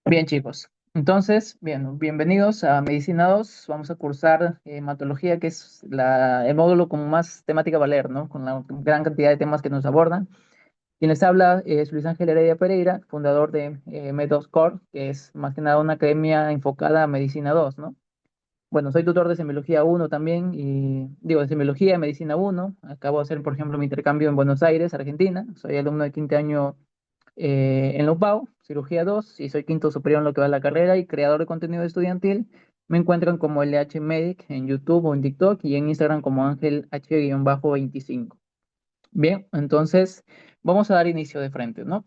Bien, chicos. Entonces, bien, bienvenidos a Medicina 2. Vamos a cursar hematología, que es el módulo con más temática va a leer, ¿no? Con la gran cantidad de temas que nos abordan. Quien les habla es Luis Ángel Heredia Pereira, fundador de Med2 Core, que es más que nada una academia enfocada a Medicina 2, ¿no? Bueno, soy tutor de Semiología 1 también, y digo, de Semiología, Medicina 1. Acabo de hacer, por ejemplo, mi intercambio en Buenos Aires, Argentina. Soy alumno de quinto año en la UPAO, Cirugía 2, y soy quinto superior en lo que va a la carrera y creador de contenido estudiantil. Me encuentran como LH Medic en YouTube o en TikTok y en Instagram como Ángel H-25. Bien, entonces vamos a dar inicio de frente, ¿no?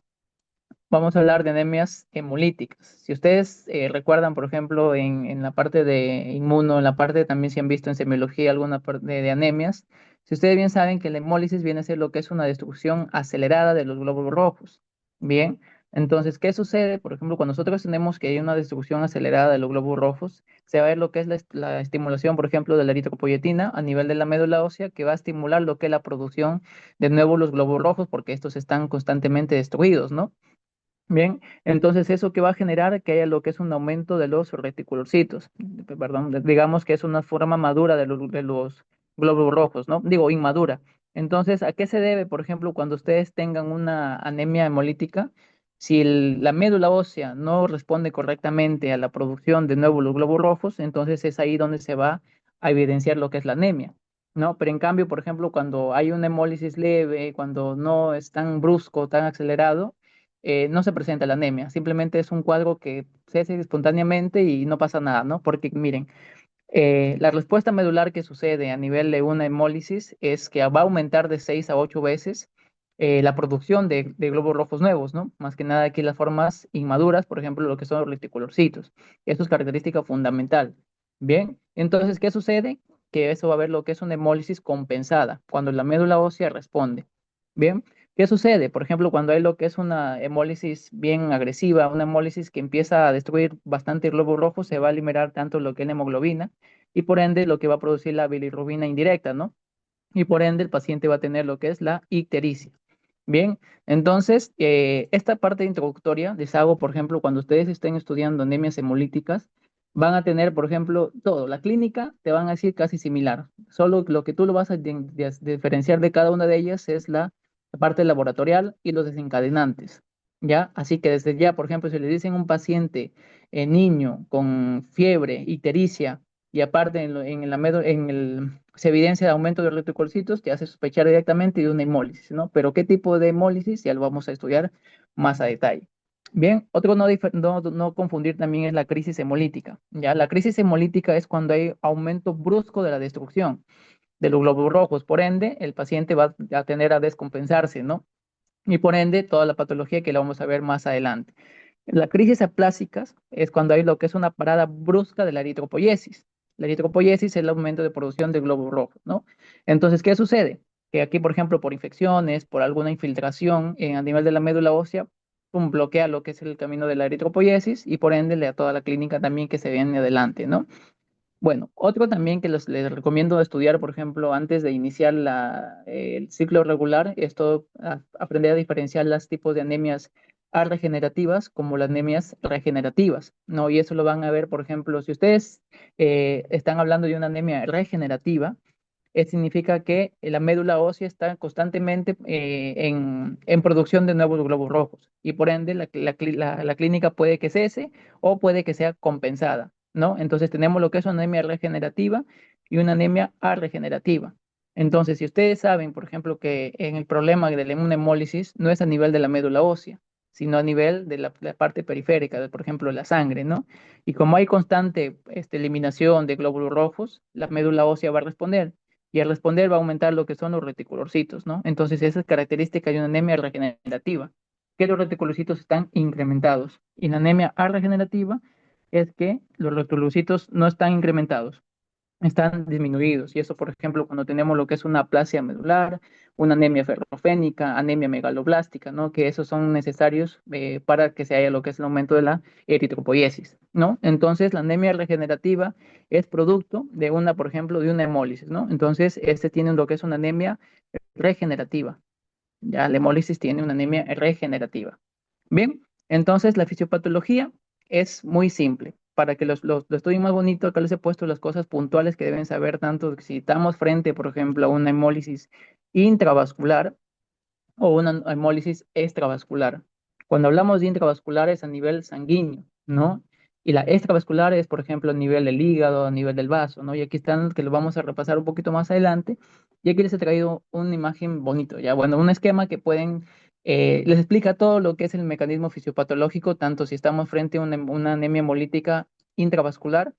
Vamos a hablar de anemias hemolíticas. Si ustedes recuerdan, por ejemplo, en la parte de inmuno, en la parte también si han visto en semiología alguna parte de anemias, si ustedes bien saben que la hemólisis viene a ser lo que es una destrucción acelerada de los glóbulos rojos. Bien, entonces, ¿qué sucede? Por ejemplo, cuando nosotros tenemos que hay una destrucción acelerada de los glóbulos rojos, se va a ver lo que es la estimulación, por ejemplo, de la eritropoyetina a nivel de la médula ósea, que va a estimular lo que es la producción de nuevo los glóbulos rojos, porque estos están constantemente destruidos, ¿no? Bien, entonces eso que va a generar que haya lo que es un aumento de los reticulocitos, perdón, digamos que es una forma madura de los glóbulos rojos, ¿no? Digo, inmadura. Entonces, ¿a qué se debe, por ejemplo, cuando ustedes tengan una anemia hemolítica? Si la médula ósea no responde correctamente a la producción de nuevo los glóbulos rojos, entonces es ahí donde se va a evidenciar lo que es la anemia, ¿no? Pero en cambio, por ejemplo, cuando hay una hemólisis leve, cuando no es tan brusco, tan acelerado, no se presenta la anemia, simplemente es un cuadro que cese espontáneamente y no pasa nada, ¿no? Porque miren, la respuesta medular que sucede a nivel de una hemólisis es que va a aumentar de 6 a 8 veces la producción de glóbulos rojos nuevos, ¿no? Más que nada aquí las formas inmaduras, por ejemplo, lo que son los reticulocitos. Esto es característica fundamental. Bien, entonces, ¿qué sucede? Que eso va a haber lo que es una hemólisis compensada, cuando la médula ósea responde. Bien, ¿qué sucede? Por ejemplo, cuando hay lo que es una hemólisis bien agresiva, una hemólisis que empieza a destruir bastante glóbulos rojos, se va a liberar tanto lo que es la hemoglobina y por ende lo que va a producir la bilirrubina indirecta, ¿no? Y por ende el paciente va a tener lo que es la ictericia. Bien, entonces, esta parte introductoria les hago, por ejemplo, cuando ustedes estén estudiando anemias hemolíticas, van a tener, por ejemplo, todo. La clínica te van a decir casi similar. Solo lo que tú lo vas a diferenciar de cada una de ellas es la parte laboratorial y los desencadenantes. ¿Ya? Así que desde ya, por ejemplo, si le dicen a un paciente niño con fiebre, ictericia, y aparte se evidencia de aumento de reticulocitos, te hace sospechar directamente de una hemólisis, ¿no? Pero ¿qué tipo de hemólisis? Ya lo vamos a estudiar más a detalle. Bien, otro no confundir también es la crisis hemolítica, ¿ya? La crisis hemolítica es cuando hay aumento brusco de la destrucción de los glóbulos rojos, por ende, el paciente va a tener a descompensarse, ¿no? Y por ende, toda la patología que la vamos a ver más adelante. La crisis aplásicas es cuando hay lo que es una parada brusca de la eritropoyesis. La eritropoyesis es el aumento de producción de glóbulos rojos, ¿no? Entonces, ¿qué sucede? Que aquí, por ejemplo, por infecciones, por alguna infiltración a nivel de la médula ósea, bloquea lo que es el camino de la eritropoyesis y por ende le da toda la clínica también que se viene adelante, ¿no? Bueno, otro también que les recomiendo estudiar, por ejemplo, antes de iniciar el ciclo regular, esto aprender a diferenciar los tipos de anemias regenerativas como las anemias regenerativas, ¿no? Y eso lo van a ver, por ejemplo, si ustedes están hablando de una anemia regenerativa, significa que la médula ósea está constantemente en producción de nuevos glóbulos rojos y por ende la clínica puede que cese o puede que sea compensada, ¿no? Entonces tenemos lo que es una anemia regenerativa y una anemia arregenerativa. Entonces, si ustedes saben, por ejemplo, que en el problema de la inmunhemólisis no es a nivel de la médula ósea, sino a nivel de la parte periférica, por ejemplo, la sangre, ¿no? Y como hay constante eliminación de glóbulos rojos, la médula ósea va a responder y al responder va a aumentar lo que son los reticulocitos, ¿no? Entonces, esa es característica de una anemia regenerativa, que los reticulocitos están incrementados. Y la anemia regenerativa es que los reticulocitos no están incrementados, están disminuidos. Y eso, por ejemplo, cuando tenemos lo que es una aplasia medular, una anemia ferropénica, anemia megaloblástica, ¿no? Que esos son necesarios para que se haya lo que es el aumento de la eritropoiesis, ¿no? Entonces, la anemia regenerativa es producto de una, por ejemplo, de una hemólisis, ¿no? Entonces, este tiene lo que es una anemia regenerativa. Ya la hemólisis tiene una anemia regenerativa. Bien, entonces la fisiopatología es muy simple. Para que lo estudien más bonito, acá les he puesto las cosas puntuales que deben saber, tanto si estamos frente, por ejemplo, a una hemólisis intravascular o una hemólisis extravascular. Cuando hablamos de intravascular es a nivel sanguíneo, ¿no? Y la extravascular es, por ejemplo, a nivel del hígado, a nivel del vaso, ¿no? Y aquí están, que lo vamos a repasar un poquito más adelante. Y aquí les he traído una imagen bonito, ya, bueno, un esquema que pueden, les explica todo lo que es el mecanismo fisiopatológico, tanto si estamos frente a una anemia hemolítica intravascular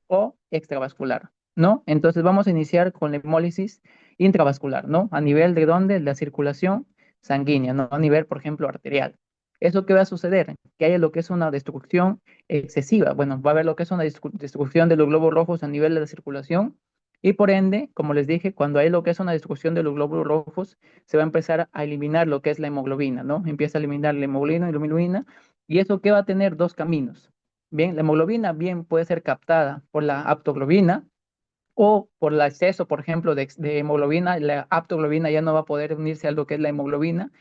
o extravascular, ¿no? Entonces vamos a iniciar con la hemólisis intravascular, ¿no? A nivel de dónde, la circulación sanguínea, no a nivel, por ejemplo, arterial. ¿Eso qué va a suceder? Que haya lo que es una destrucción excesiva. Bueno, va a haber lo que es una destrucción de los glóbulos rojos a nivel de la circulación y por ende, como les dije, cuando hay lo que es una destrucción de los glóbulos rojos, se va a empezar a eliminar lo que es la hemoglobina, ¿no? Empieza a eliminar la hemoglobina y la hemoglobina y eso que va a tener dos caminos. Bien, la hemoglobina bien puede ser captada por la aptoglobina, o por el exceso, por ejemplo, de hemoglobina, la aptoglobina ya no va a poder unirse a lo que es la hemoglobina,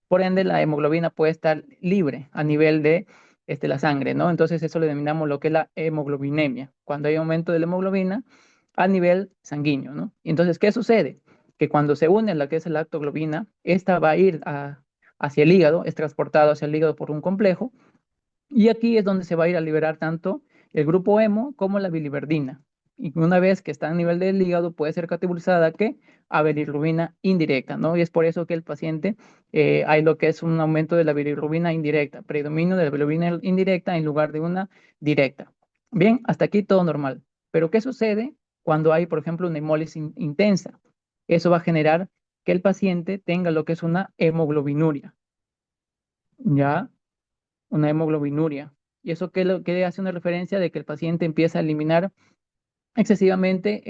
por ende la hemoglobina puede estar libre a nivel de la sangre, ¿no? Entonces eso le denominamos lo que es la hemoglobinemia, cuando hay aumento de la hemoglobina a nivel sanguíneo, ¿no? Y entonces, ¿qué sucede? Que cuando se une la que es la aptoglobina, esta va a ir hacia el hígado, es transportado hacia el hígado por un complejo, y aquí es donde se va a ir a liberar tanto el grupo hemo como la biliverdina. Y una vez que está a nivel del hígado, puede ser categorizada que a bilirrubina indirecta, ¿no? Y es por eso que el paciente hay lo que es un aumento de la bilirrubina indirecta, predominio de la bilirrubina indirecta en lugar de una directa. Bien, hasta aquí todo normal. Pero ¿qué sucede cuando hay, por ejemplo, una hemólisis intensa? Eso va a generar que el paciente tenga lo que es una hemoglobinuria, ¿ya? Una hemoglobinuria. ¿Y eso qué hace una referencia de que el paciente empieza a eliminar excesivamente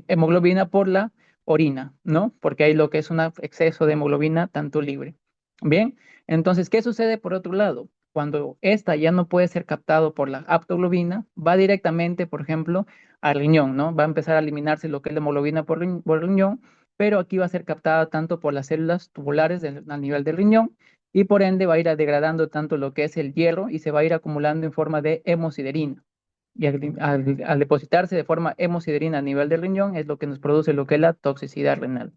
hemoglobina por la orina, ¿no? Porque hay lo que es un exceso de hemoglobina tanto libre. Bien, entonces, ¿qué sucede por otro lado? Cuando esta ya no puede ser captado por la aptoglobina, va directamente, por ejemplo, al riñón, ¿no? Va a empezar a eliminarse lo que es la hemoglobina por riñón, pero aquí va a ser captada tanto por las células tubulares a nivel del riñón y por ende va a ir degradando tanto lo que es el hierro y se va a ir acumulando en forma de hemosiderina. Y al depositarse de forma hemosiderina a nivel del riñón es lo que nos produce lo que es la toxicidad renal.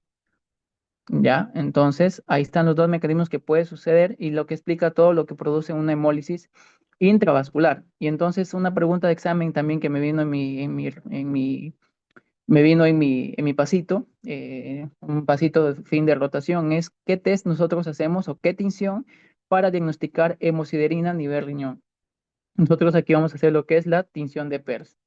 ¿Ya? Entonces, ahí están los dos mecanismos que puede suceder y lo que explica todo lo que produce una hemólisis intravascular. Y entonces, una pregunta de examen también que me vino me vino en mi pasito, un pasito de fin de rotación, es qué test nosotros hacemos o qué tinción para diagnosticar hemosiderina a nivel riñón. Nosotros aquí vamos a hacer lo que es la tinción de PERS.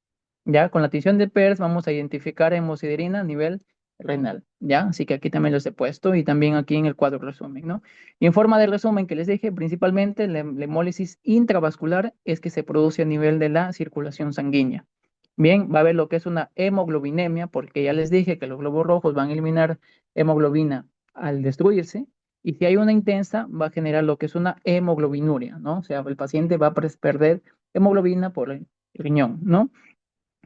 Ya, con la tinción de PERS vamos a identificar hemosiderina a nivel renal, ¿ya? Así que aquí también los he puesto y también aquí en el cuadro resumen, ¿no? Y en forma de resumen que les dije, principalmente la hemólisis intravascular es que se produce a nivel de la circulación sanguínea. Bien, va a haber lo que es una hemoglobinemia, porque ya les dije que los globos rojos van a eliminar hemoglobina al destruirse, y si hay una intensa, va a generar lo que es una hemoglobinuria, ¿no? O sea, el paciente va a perder hemoglobina por el riñón, ¿no?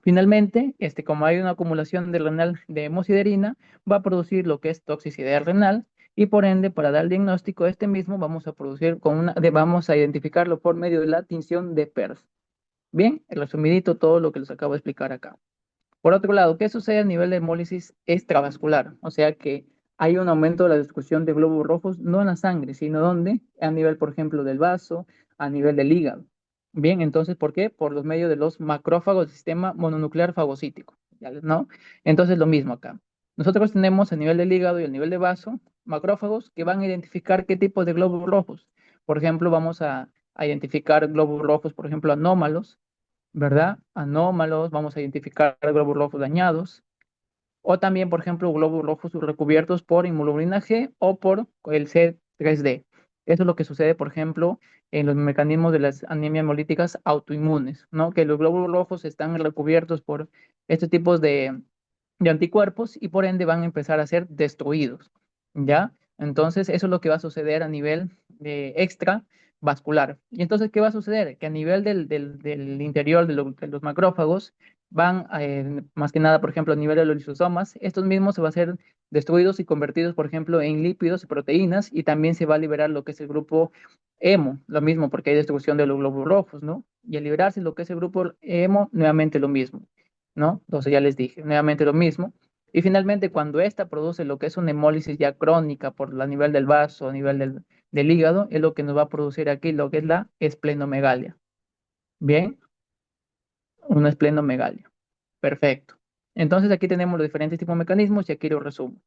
Finalmente, como hay una acumulación de renal de hemosiderina, va a producir lo que es toxicidad renal y por ende, para dar el diagnóstico de este mismo, vamos a producir vamos a identificarlo por medio de la tinción de PERS. Bien, el resumidito todo lo que les acabo de explicar acá. Por otro lado, ¿qué sucede a nivel de hemólisis extravascular? O sea que hay un aumento de la destrucción de glóbulos rojos, no en la sangre, sino donde a nivel, por ejemplo, del vaso, a nivel del hígado. Bien, entonces, ¿por qué? Por los medios de los macrófagos del sistema mononuclear fagocítico, ¿no? Entonces, lo mismo acá. Nosotros tenemos a nivel del hígado y a nivel de vaso macrófagos que van a identificar qué tipo de glóbulos rojos. Por ejemplo, vamos a identificar glóbulos rojos, por ejemplo, anómalos, ¿verdad? Anómalos, vamos a identificar glóbulos rojos dañados, o también, por ejemplo, glóbulos rojos recubiertos por inmunoglobulina G o por el C3D. Eso es lo que sucede, por ejemplo, en los mecanismos de las anemias hemolíticas autoinmunes, ¿no? Que los glóbulos rojos están recubiertos por estos tipos de anticuerpos y por ende van a empezar a ser destruidos, ¿ya? Entonces, eso es lo que va a suceder a nivel extravascular. Y entonces, ¿qué va a suceder? Que a nivel del interior de los macrófagos, van más que nada, por ejemplo, a nivel de los lisosomas. Estos mismos se van a ser destruidos y convertidos, por ejemplo, en lípidos y proteínas, y también se va a liberar lo que es el grupo hemo, lo mismo, porque hay destrucción de los glóbulos rojos, ¿no? Y al liberarse lo que es el grupo hemo, nuevamente lo mismo, ¿no? Entonces ya les dije, nuevamente lo mismo. Y finalmente, cuando esta produce lo que es una hemólisis ya crónica por la nivel del vaso, a nivel del hígado, es lo que nos va a producir aquí lo que es la esplenomegalia. Bien, una esplenomegalia. Perfecto. Entonces aquí tenemos los diferentes tipos de mecanismos y aquí lo resumo.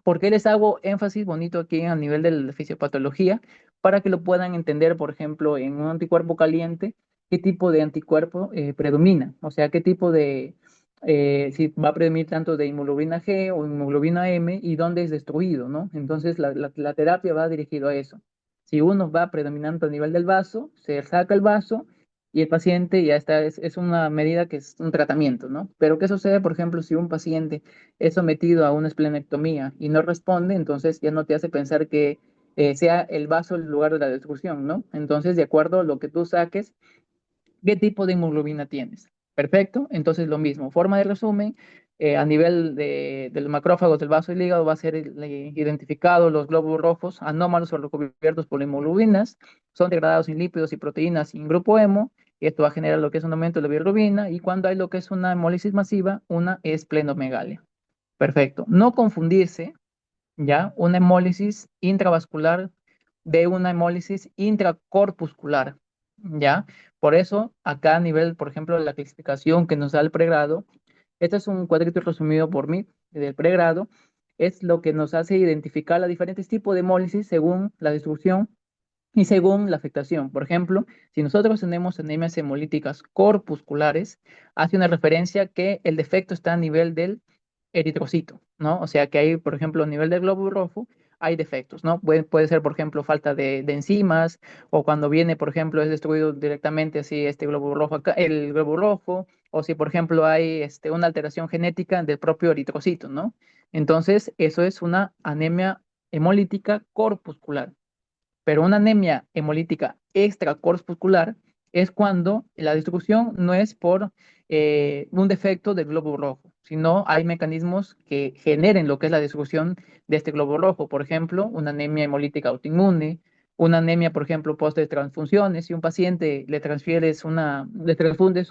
¿Por qué les hago énfasis bonito aquí a nivel de la fisiopatología? Para que lo puedan entender, por ejemplo, en un anticuerpo caliente, qué tipo de anticuerpo predomina, o sea, qué tipo de, si va a predominar tanto de hemoglobina G o hemoglobina M y dónde es destruido, ¿no? Entonces la terapia va dirigido a eso. Si uno va predominando a nivel del vaso, se saca el vaso y el paciente ya está, es una medida que es un tratamiento, ¿no? Pero ¿qué sucede, por ejemplo, si un paciente es sometido a una esplenectomía y no responde, entonces ya no te hace pensar que sea el vaso el lugar de la destrucción, ¿no? Entonces, de acuerdo a lo que tú saques, ¿qué tipo de hemoglobina tienes? Perfecto, entonces lo mismo. Forma de resumen, a nivel de los macrófagos del vaso y el hígado va a ser identificado los glóbulos rojos anómalos o recubiertos por hemoglobinas, son degradados en lípidos y proteínas en grupo hemo, y esto va a generar lo que es un aumento de la bilirrubina, y cuando hay lo que es una hemólisis masiva, una esplenomegalia. Perfecto. No confundirse, ¿ya? Una hemólisis intravascular de una hemólisis intracorpuscular, ¿ya? Por eso, acá a nivel, por ejemplo, de la clasificación que nos da el pregrado, este es un cuadrito resumido por mí del pregrado, es lo que nos hace identificar los diferentes tipos de hemólisis según la distribución y según la afectación. Por ejemplo, si nosotros tenemos anemias hemolíticas corpusculares, hace una referencia que el defecto está a nivel del eritrocito, ¿no? O sea que hay, por ejemplo, a nivel del glóbulo rojo, hay defectos, ¿no? Puede ser, por ejemplo, falta de enzimas, o cuando viene, por ejemplo, es destruido directamente así este glóbulo rojo acá, el glóbulo rojo, o si, por ejemplo, hay una alteración genética del propio eritrocito, ¿no? Entonces, eso es una anemia hemolítica corpuscular. Pero una anemia hemolítica extracorpuscular es cuando la distribución no es por un defecto del glóbulo rojo, sino hay mecanismos que generen lo que es la distribución de este glóbulo rojo. Por ejemplo, una anemia hemolítica autoinmune, una anemia, por ejemplo, post de transfusiones. Si un paciente le transfundes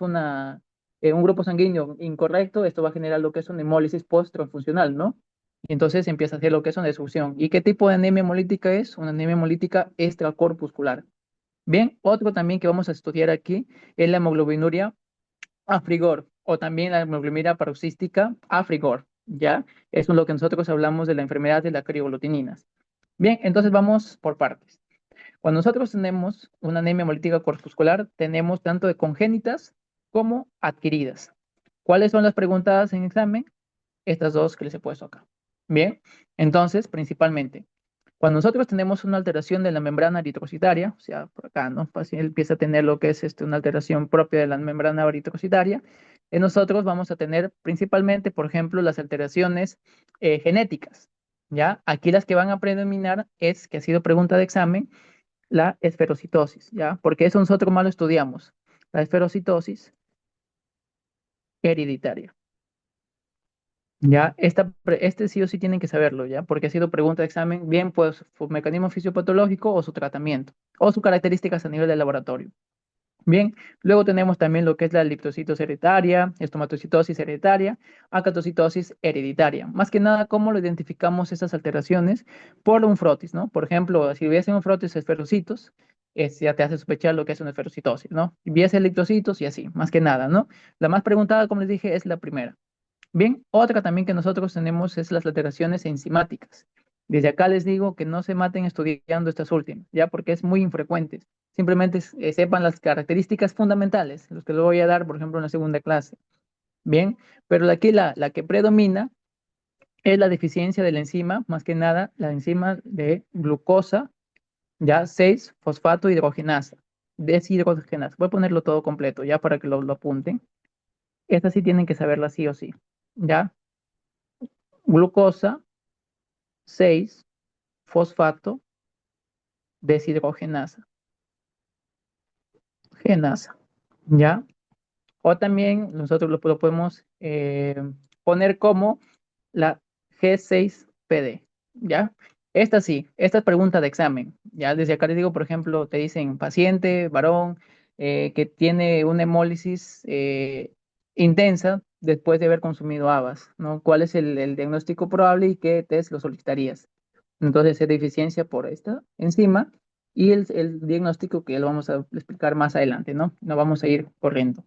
un grupo sanguíneo incorrecto, esto va a generar lo que es una hemólisis post-transfusional, ¿no? Y entonces empieza a hacer lo que es una destrucción. ¿Y qué tipo de anemia hemolítica es? Una anemia hemolítica extracorpuscular. Bien, otro también que vamos a estudiar aquí es la hemoglobinuria a frigor o también la hemoglobinuria paroxística a frigor, ¿ya? Eso es lo que nosotros hablamos de la enfermedad de las crioglutininas. Bien, entonces vamos por partes. Cuando nosotros tenemos una anemia hemolítica corpuscular, tenemos tanto de congénitas como adquiridas. ¿Cuáles son las preguntadas en examen? Estas dos que les he puesto acá. Bien, entonces, principalmente, cuando nosotros tenemos una alteración de la membrana eritrocitaria, o sea, por acá, ¿no? El paciente empieza a tener lo que es una alteración propia de la membrana eritrocitaria, nosotros vamos a tener principalmente, por ejemplo, las alteraciones genéticas, ¿ya? Aquí las que van a predominar es, que ha sido pregunta de examen, la esferocitosis, ¿ya? Porque eso nosotros más lo estudiamos, la esferocitosis hereditaria. Ya, este sí o sí tienen que saberlo, ¿ya? Porque ha sido pregunta de examen, bien, pues, su mecanismo fisiopatológico o su tratamiento, o sus características a nivel de laboratorio. Bien, luego tenemos también lo que es la liptocitosis hereditaria, estomatocitosis hereditaria, acatocitosis hereditaria. Más que nada, ¿cómo lo identificamos estas alteraciones? Por un frotis, ¿no? Por ejemplo, si hubiese un frotis esferocitos, ya te hace sospechar lo que es una esferocitosis, ¿no? Si hubiese liptocitos y así, más que nada, ¿no? La más preguntada, como les dije, es la primera. Bien, otra también que nosotros tenemos es las alteraciones enzimáticas. Desde acá les digo que no se maten estudiando estas últimas, ya porque es muy infrecuente. Simplemente sepan las características fundamentales, los que les voy a dar, por ejemplo, en la segunda clase. Bien, pero aquí la que predomina es la deficiencia de la enzima, más que nada la enzima de glucosa, ya 6 fosfato hidrogenasa, deshidrogenasa. Voy a ponerlo todo completo, ya para que lo apunten. Estas sí tienen que saberla sí o sí, ¿ya? Glucosa 6 fosfato deshidrogenasa, genasa, ¿ya? O también nosotros lo podemos poner como la G6PD, ¿ya? Esta sí, esta es pregunta de examen, ¿ya? Desde acá les digo, por ejemplo, te dicen paciente, varón, que tiene una hemólisis intensa después de haber consumido habas, ¿no? ¿Cuál es el diagnóstico probable y qué test lo solicitarías? Entonces, es deficiencia por esta enzima y el diagnóstico que lo vamos a explicar más adelante, ¿no? No vamos a ir corriendo.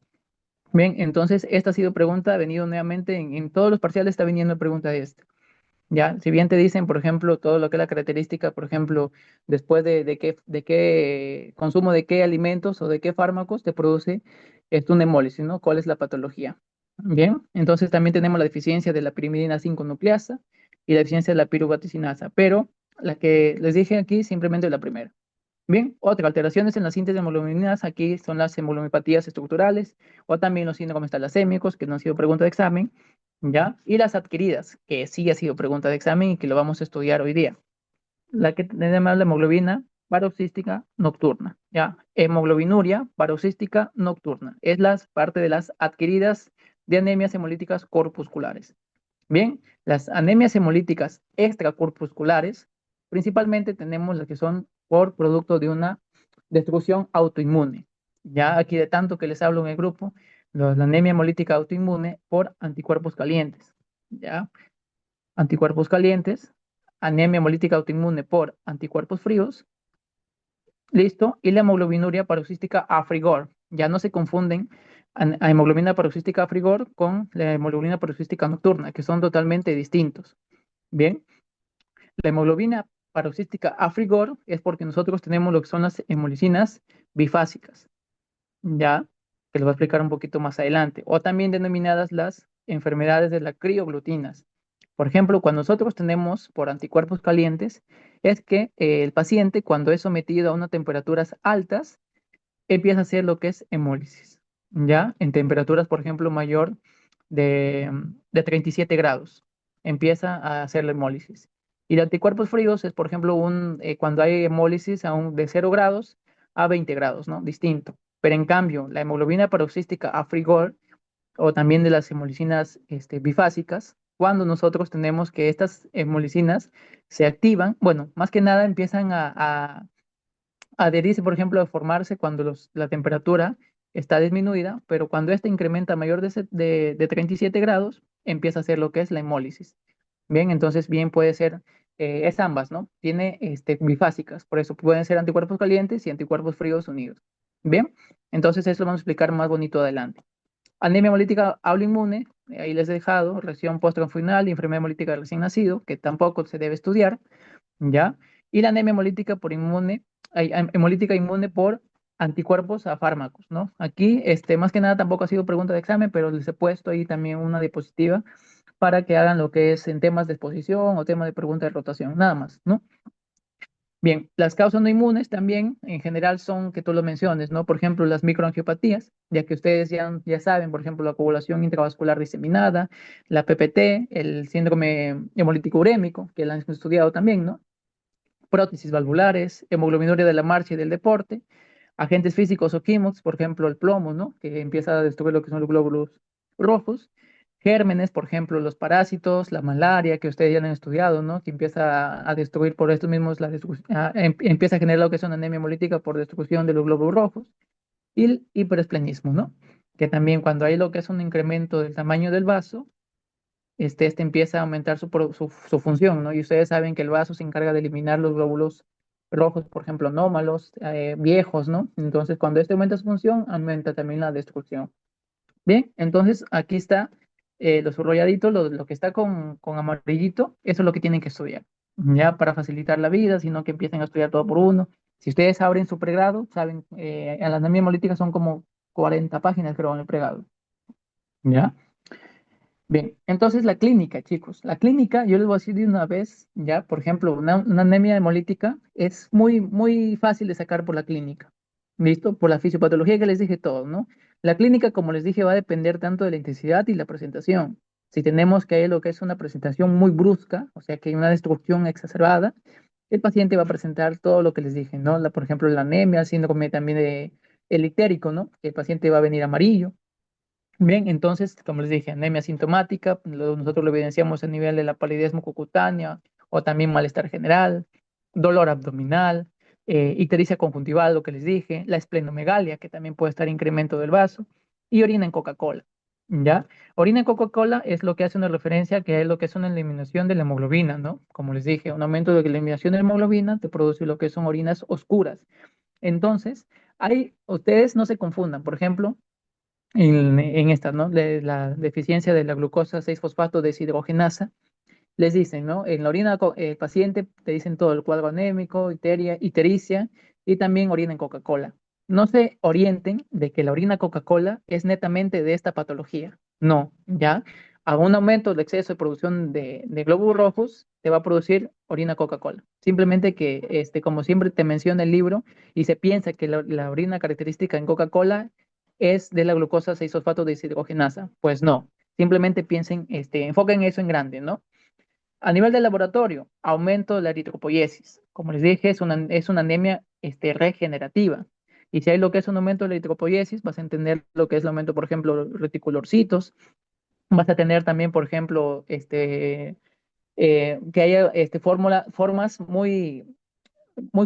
Bien, entonces esta ha sido pregunta, ha venido nuevamente en todos los parciales está viniendo pregunta de esta. Ya, si bien te dicen, por ejemplo, todo lo que es la característica, por ejemplo, después de qué consumo de qué alimentos o de qué fármacos te produce esto una hemólisis, ¿no? ¿Cuál es la patología? Bien, entonces también tenemos la deficiencia de la pirimidina 5 nucleasa y la deficiencia de la piruvaticinasa, pero la que les dije aquí simplemente la primera. Bien, otra, alteraciones en la síntesis de hemoglobinas, aquí son las hemoglobinopatías estructurales, o también los síndromes talasémicos, que no han sido pregunta de examen, ¿ya? Y las adquiridas, que sí ha sido pregunta de examen y que lo vamos a estudiar hoy día. La que tenemos la hemoglobina paroxística nocturna, ¿ya? Hemoglobinuria paroxística nocturna, es la parte de las adquiridas de anemias hemolíticas corpusculares. Bien, las anemias hemolíticas extracorpusculares, principalmente tenemos las que son por producto de una destrucción autoinmune. Ya aquí de tanto que les hablo en el grupo, la anemia hemolítica autoinmune por anticuerpos calientes. Ya, anticuerpos calientes, anemia hemolítica autoinmune por anticuerpos fríos, listo, y la hemoglobinuria paroxística a frigor. Ya no se confunden a hemoglobina paroxística a frigor con la hemoglobina paroxística nocturna, que son totalmente distintos. Bien, la hemoglobina paroxística a frigor es porque nosotros tenemos lo que son las hemolicinas bifásicas, ya, que lo voy a explicar un poquito más adelante, o también denominadas las enfermedades de la crioglutinas. Por ejemplo, cuando nosotros tenemos por anticuerpos calientes, es que el paciente, cuando es sometido a unas temperaturas altas, empieza a hacer lo que es hemólisis, ¿ya? En temperaturas, por ejemplo, mayor de 37 grados, empieza a hacer la hemólisis. Y los anticuerpos fríos es, por ejemplo, cuando hay hemólisis de 0 grados a 20 grados, ¿no? Distinto. Pero en cambio, la hemoglobina paroxística a frigor, o también de las hemolicinas bifásicas, cuando nosotros tenemos que estas hemolicinas se activan, bueno, más que nada empiezan adherirse, por ejemplo, a formarse cuando la temperatura está disminuida, pero cuando esta incrementa mayor de 37 grados, empieza a hacer lo que es la hemólisis. Bien, entonces bien puede ser, es ambas, ¿no? Tiene bifásicas, por eso pueden ser anticuerpos calientes y anticuerpos fríos unidos. Bien, entonces eso lo vamos a explicar más bonito adelante. Anemia hemolítica autoinmune, ahí les he dejado, reacción posttransfusional y enfermedad hemolítica del recién nacido, que tampoco se debe estudiar. ¿Ya? Y la anemia hemolítica por hemolítica inmune por anticuerpos a fármacos, ¿no? Aquí, más que nada, tampoco ha sido pregunta de examen, pero les he puesto ahí también una diapositiva para que hagan lo que es en temas de exposición o temas de pregunta de rotación, nada más, ¿no? Bien, las causas no inmunes también, en general, son que tú lo menciones, ¿no? Por ejemplo, las microangiopatías, ya que ustedes ya saben, por ejemplo, la coagulación intravascular diseminada, la PPT, el síndrome hemolítico urémico, que la han estudiado también, ¿no? Prótesis valvulares, hemoglobinuria de la marcha y del deporte, agentes físicos o químicos, por ejemplo, el plomo, ¿no? Que empieza a destruir lo que son los glóbulos rojos, gérmenes, por ejemplo, los parásitos, la malaria, que ustedes ya han estudiado, ¿no? Que empieza a destruir por estos mismos, empieza a generar lo que es una anemia hemolítica por destrucción de los glóbulos rojos, y el hiperesplenismo, ¿no? Que también cuando hay lo que es un incremento del tamaño del vaso, este empieza a aumentar su función, ¿no? Y ustedes saben que el vaso se encarga de eliminar los glóbulos rojos, por ejemplo, anómalos, viejos, ¿no? Entonces, cuando este aumenta su función, aumenta también la destrucción. Bien, entonces aquí está lo subrayadito, lo que está con amarillito, eso es lo que tienen que estudiar, ya para facilitar la vida, sino que empiecen a estudiar todo por uno. Si ustedes abren su pregrado, saben, en la anemia hemolítica son como 40 páginas, creo, en el pregrado, ¿ya? Bien, entonces la clínica, chicos. La clínica, yo les voy a decir de una vez, ya, por ejemplo, una anemia hemolítica es muy, muy fácil de sacar por la clínica. ¿Listo? Por la fisiopatología que les dije todo, ¿no? La clínica, como les dije, va a depender tanto de la intensidad y la presentación. Si tenemos que hay lo que es una presentación muy brusca, o sea, que hay una destrucción exacerbada, el paciente va a presentar todo lo que les dije, ¿no? Por ejemplo, la anemia, el síndrome también el ictérico, ¿no? El paciente va a venir amarillo, Bien, entonces, como les dije, anemia sintomática, nosotros lo evidenciamos a nivel de la palidez mucocutánea o también malestar general, dolor abdominal, ictericia conjuntival, lo que les dije, la esplenomegalia, que también puede estar incremento del vaso, y orina en Coca-Cola, ¿ya? Orina en Coca-Cola es lo que hace una referencia que es lo que es una eliminación de la hemoglobina, ¿no? Como les dije, un aumento de la eliminación de la hemoglobina te produce lo que son orinas oscuras. Entonces, ustedes no se confundan, por ejemplo, en esta, ¿no? La deficiencia de la glucosa 6-fosfato deshidrogenasa, les dicen, ¿no? En la orina del paciente te dicen todo el cuadro anémico, ictericia y también orina en Coca-Cola. No se orienten de que la orina Coca-Cola es netamente de esta patología. No, ¿ya? A un aumento del exceso de producción de glóbulos rojos, te va a producir orina Coca-Cola. Simplemente que, como siempre te menciona el libro, y se piensa que la orina característica en Coca-Cola es de la glucosa 6-fosfato deshidrogenasa. Pues no, simplemente piensen, enfoquen eso en grande, ¿no? A nivel del laboratorio, aumento de la eritropoiesis. Como les dije, es una anemia regenerativa. Y si hay lo que es un aumento de la eritropoiesis, vas a entender lo que es el aumento, por ejemplo, reticulorcitos. Vas a tener también, por ejemplo, que haya formas muy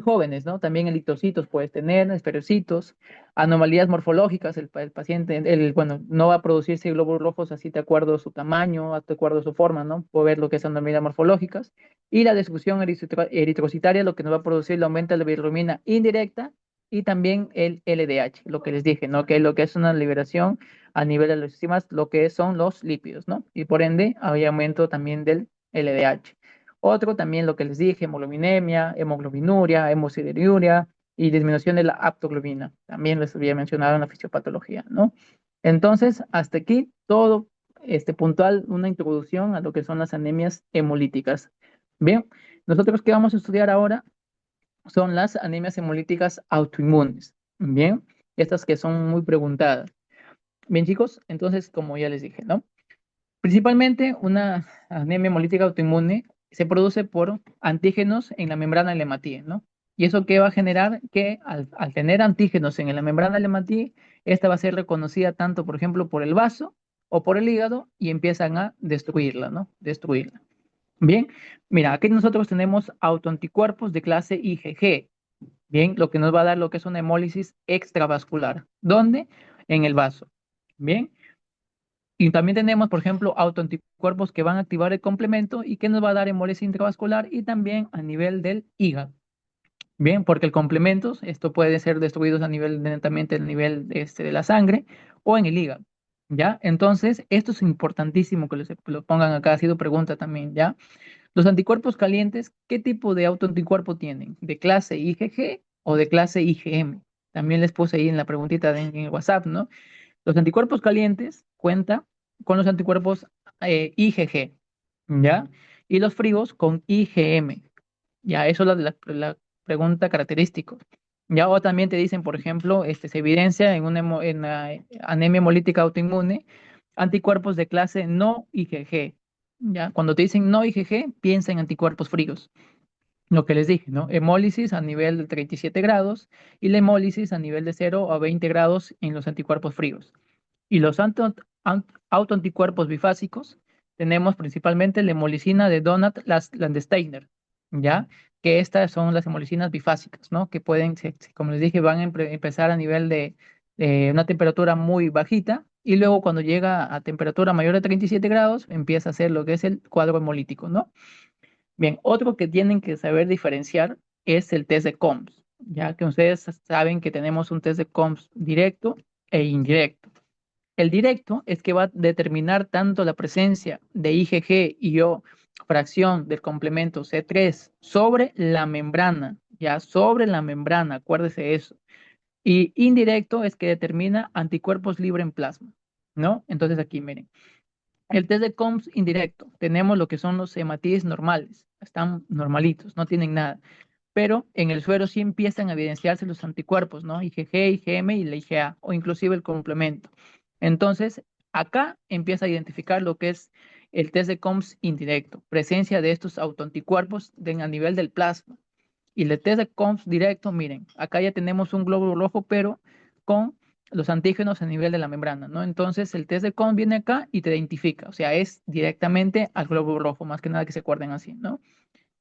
jóvenes, ¿no? También eritrocitos puedes tener, esferocitos, anomalías morfológicas, el paciente, bueno, no va a producirse glóbulos rojos así de acuerdo a su tamaño, de acuerdo a su forma, ¿no? Puede ver lo que son anomalías morfológicas. Y la distribución eritrocitaria, lo que nos va a producir, el aumento de la bilirrubina indirecta y también el LDH, lo que les dije, ¿no? Que lo que es una liberación a nivel de los sistemas, lo que son los lípidos, ¿no? Y por ende, hay aumento también del LDH. Otro también lo que les dije, hemoglobinemia, hemoglobinuria, hemosideruria y disminución de la aptoglobina. También les había mencionado en la fisiopatología, ¿no? Entonces, hasta aquí todo puntual, una introducción a lo que son las anemias hemolíticas. Bien, nosotros que vamos a estudiar ahora son las anemias hemolíticas autoinmunes. Bien, estas que son muy preguntadas. Bien, chicos, entonces, como ya les dije, ¿no? Principalmente una anemia hemolítica autoinmune se produce por antígenos en la membrana del hematíe, ¿no? ¿Y eso qué va a generar? Que al tener antígenos en la membrana del hematíe, esta va a ser reconocida tanto, por ejemplo, por el vaso o por el hígado y empiezan a destruirla, ¿no? Destruirla. Bien, mira, aquí nosotros tenemos autoanticuerpos de clase IgG, bien, lo que nos va a dar lo que es una hemólisis extravascular. ¿Dónde? En el vaso. Bien. Y también tenemos, por ejemplo, autoanticuerpos que van a activar el complemento y que nos va a dar hemólisis intravascular y también a nivel del hígado. Bien, porque el complemento, esto puede ser destruido a nivel netamente el nivel de la sangre o en el hígado. ¿Ya? Entonces, esto es importantísimo que lo pongan acá, ha sido pregunta también, ¿ya? Los anticuerpos calientes, ¿qué tipo de autoanticuerpo tienen? ¿De clase IgG o de clase IgM? También les puse ahí en la preguntita en el WhatsApp, ¿no? Los anticuerpos calientes cuenta con los anticuerpos IgG, ¿ya? Y los fríos con IgM, ¿ya? Eso es la pregunta característica. Ya, o también te dicen, por ejemplo, se evidencia en la anemia hemolítica autoinmune anticuerpos de clase no IgG, ¿ya? Cuando te dicen no IgG, piensa en anticuerpos fríos. Lo que les dije, ¿no? Hemólisis a nivel de 37 grados y la hemólisis a nivel de 0 a 20 grados en los anticuerpos fríos. Y los autoanticuerpos bifásicos tenemos principalmente la hemolicina de Donat Landsteiner, ¿ya? Que estas son las hemolicinas bifásicas, ¿no? Que pueden, como les dije, van a empezar a nivel de una temperatura muy bajita y luego cuando llega a temperatura mayor de 37 grados empieza a hacer lo que es el cuadro hemolítico, ¿no? Bien, otro que tienen que saber diferenciar es el test de COMS, ya que ustedes saben que tenemos un test de COMS directo e indirecto. El directo es que va a determinar tanto la presencia de IgG y o fracción del complemento C3 sobre la membrana, ya sobre la membrana, acuérdese eso. Y indirecto es que determina anticuerpos libre en plasma, ¿no? Entonces aquí miren, el test de COMS indirecto, tenemos lo que son los hematíes normales, están normalitos, no tienen nada, pero en el suero sí empiezan a evidenciarse los anticuerpos, ¿no? IgG, IgM y la IgA, o inclusive el complemento. Entonces, acá empieza a identificar lo que es el test de COMS indirecto, presencia de estos autoanticuerpos a nivel del plasma. Y el test de COMS directo, miren, acá ya tenemos un glóbulo rojo, pero con los antígenos a nivel de la membrana, ¿no? Entonces el test de Cone viene acá y te identifica, o sea, es directamente al glóbulo rojo, más que nada que se acuerden así, ¿no?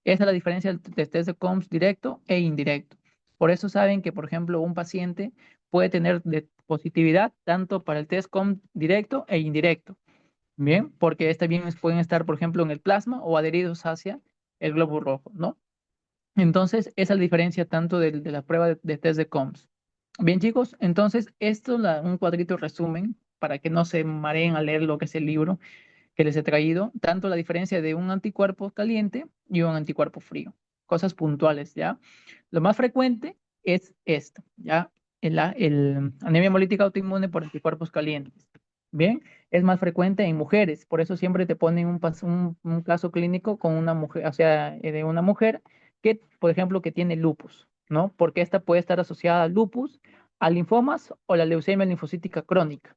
Esa es la diferencia del test de Combs directo e indirecto. Por eso saben que, por ejemplo, un paciente puede tener positividad tanto para el test Combs directo e indirecto. Bien, porque este bien pueden estar, por ejemplo, en el plasma o adheridos hacia el glóbulo rojo, ¿no? Entonces, esa es la diferencia tanto de la prueba de test de Combs. Bien, chicos, entonces esto es un cuadrito resumen para que no se mareen al leer lo que es el libro que les he traído, tanto la diferencia de un anticuerpo caliente y un anticuerpo frío. Cosas puntuales, ¿ya? Lo más frecuente es esto, ¿ya? El anemia hemolítica autoinmune por anticuerpos calientes. Bien, es más frecuente en mujeres, por eso siempre te ponen un caso clínico con una mujer, o sea, de una mujer que, por ejemplo, que tiene lupus, ¿no? Porque esta puede estar asociada al lupus, a linfomas o la leucemia linfocítica crónica.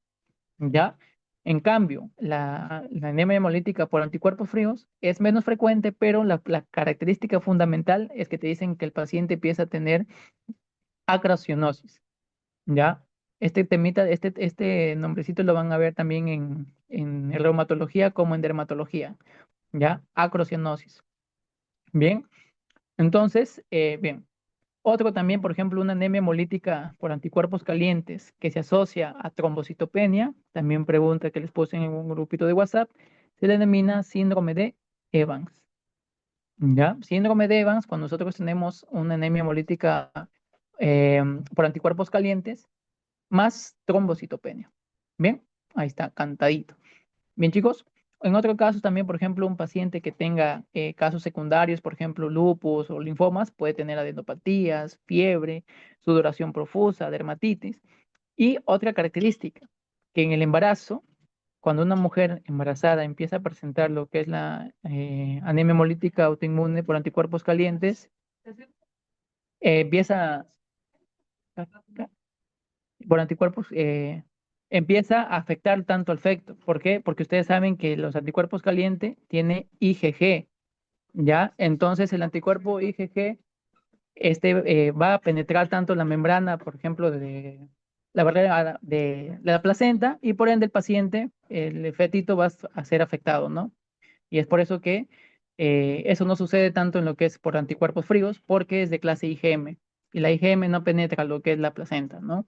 ¿Ya? En cambio, la anemia hemolítica por anticuerpos fríos es menos frecuente, pero la característica fundamental es que te dicen que el paciente empieza a tener acracionosis, ¿ya? Este temita, este nombrecito lo van a ver también en reumatología como en dermatología, ¿ya? Acracionosis. Bien, entonces, bien. Otro también, por ejemplo, una anemia hemolítica por anticuerpos calientes que se asocia a trombocitopenia, también pregunta que les puse en un grupito de WhatsApp, se le denomina síndrome de Evans. ¿Ya? Síndrome de Evans, cuando nosotros tenemos una anemia hemolítica por anticuerpos calientes, más trombocitopenia. Bien, ahí está, cantadito. Bien, chicos. En otro caso también, por ejemplo, un paciente que tenga casos secundarios, por ejemplo, lupus o linfomas, puede tener adenopatías, fiebre, sudoración profusa, dermatitis. Y otra característica, que en el embarazo, cuando una mujer embarazada empieza a presentar lo que es la anemia hemolítica autoinmune por anticuerpos calientes, empieza por anticuerpos, empieza a afectar tanto al feto. ¿Por qué? Porque ustedes saben que los anticuerpos calientes tiene IgG, ¿ya? Entonces el anticuerpo IgG va a penetrar tanto la membrana, por ejemplo, de la barrera de la placenta y por ende el paciente, el fetito va a ser afectado, ¿no? Y es por eso que eso no sucede tanto en lo que es por anticuerpos fríos, porque es de clase IgM y la IgM no penetra lo que es la placenta, ¿no?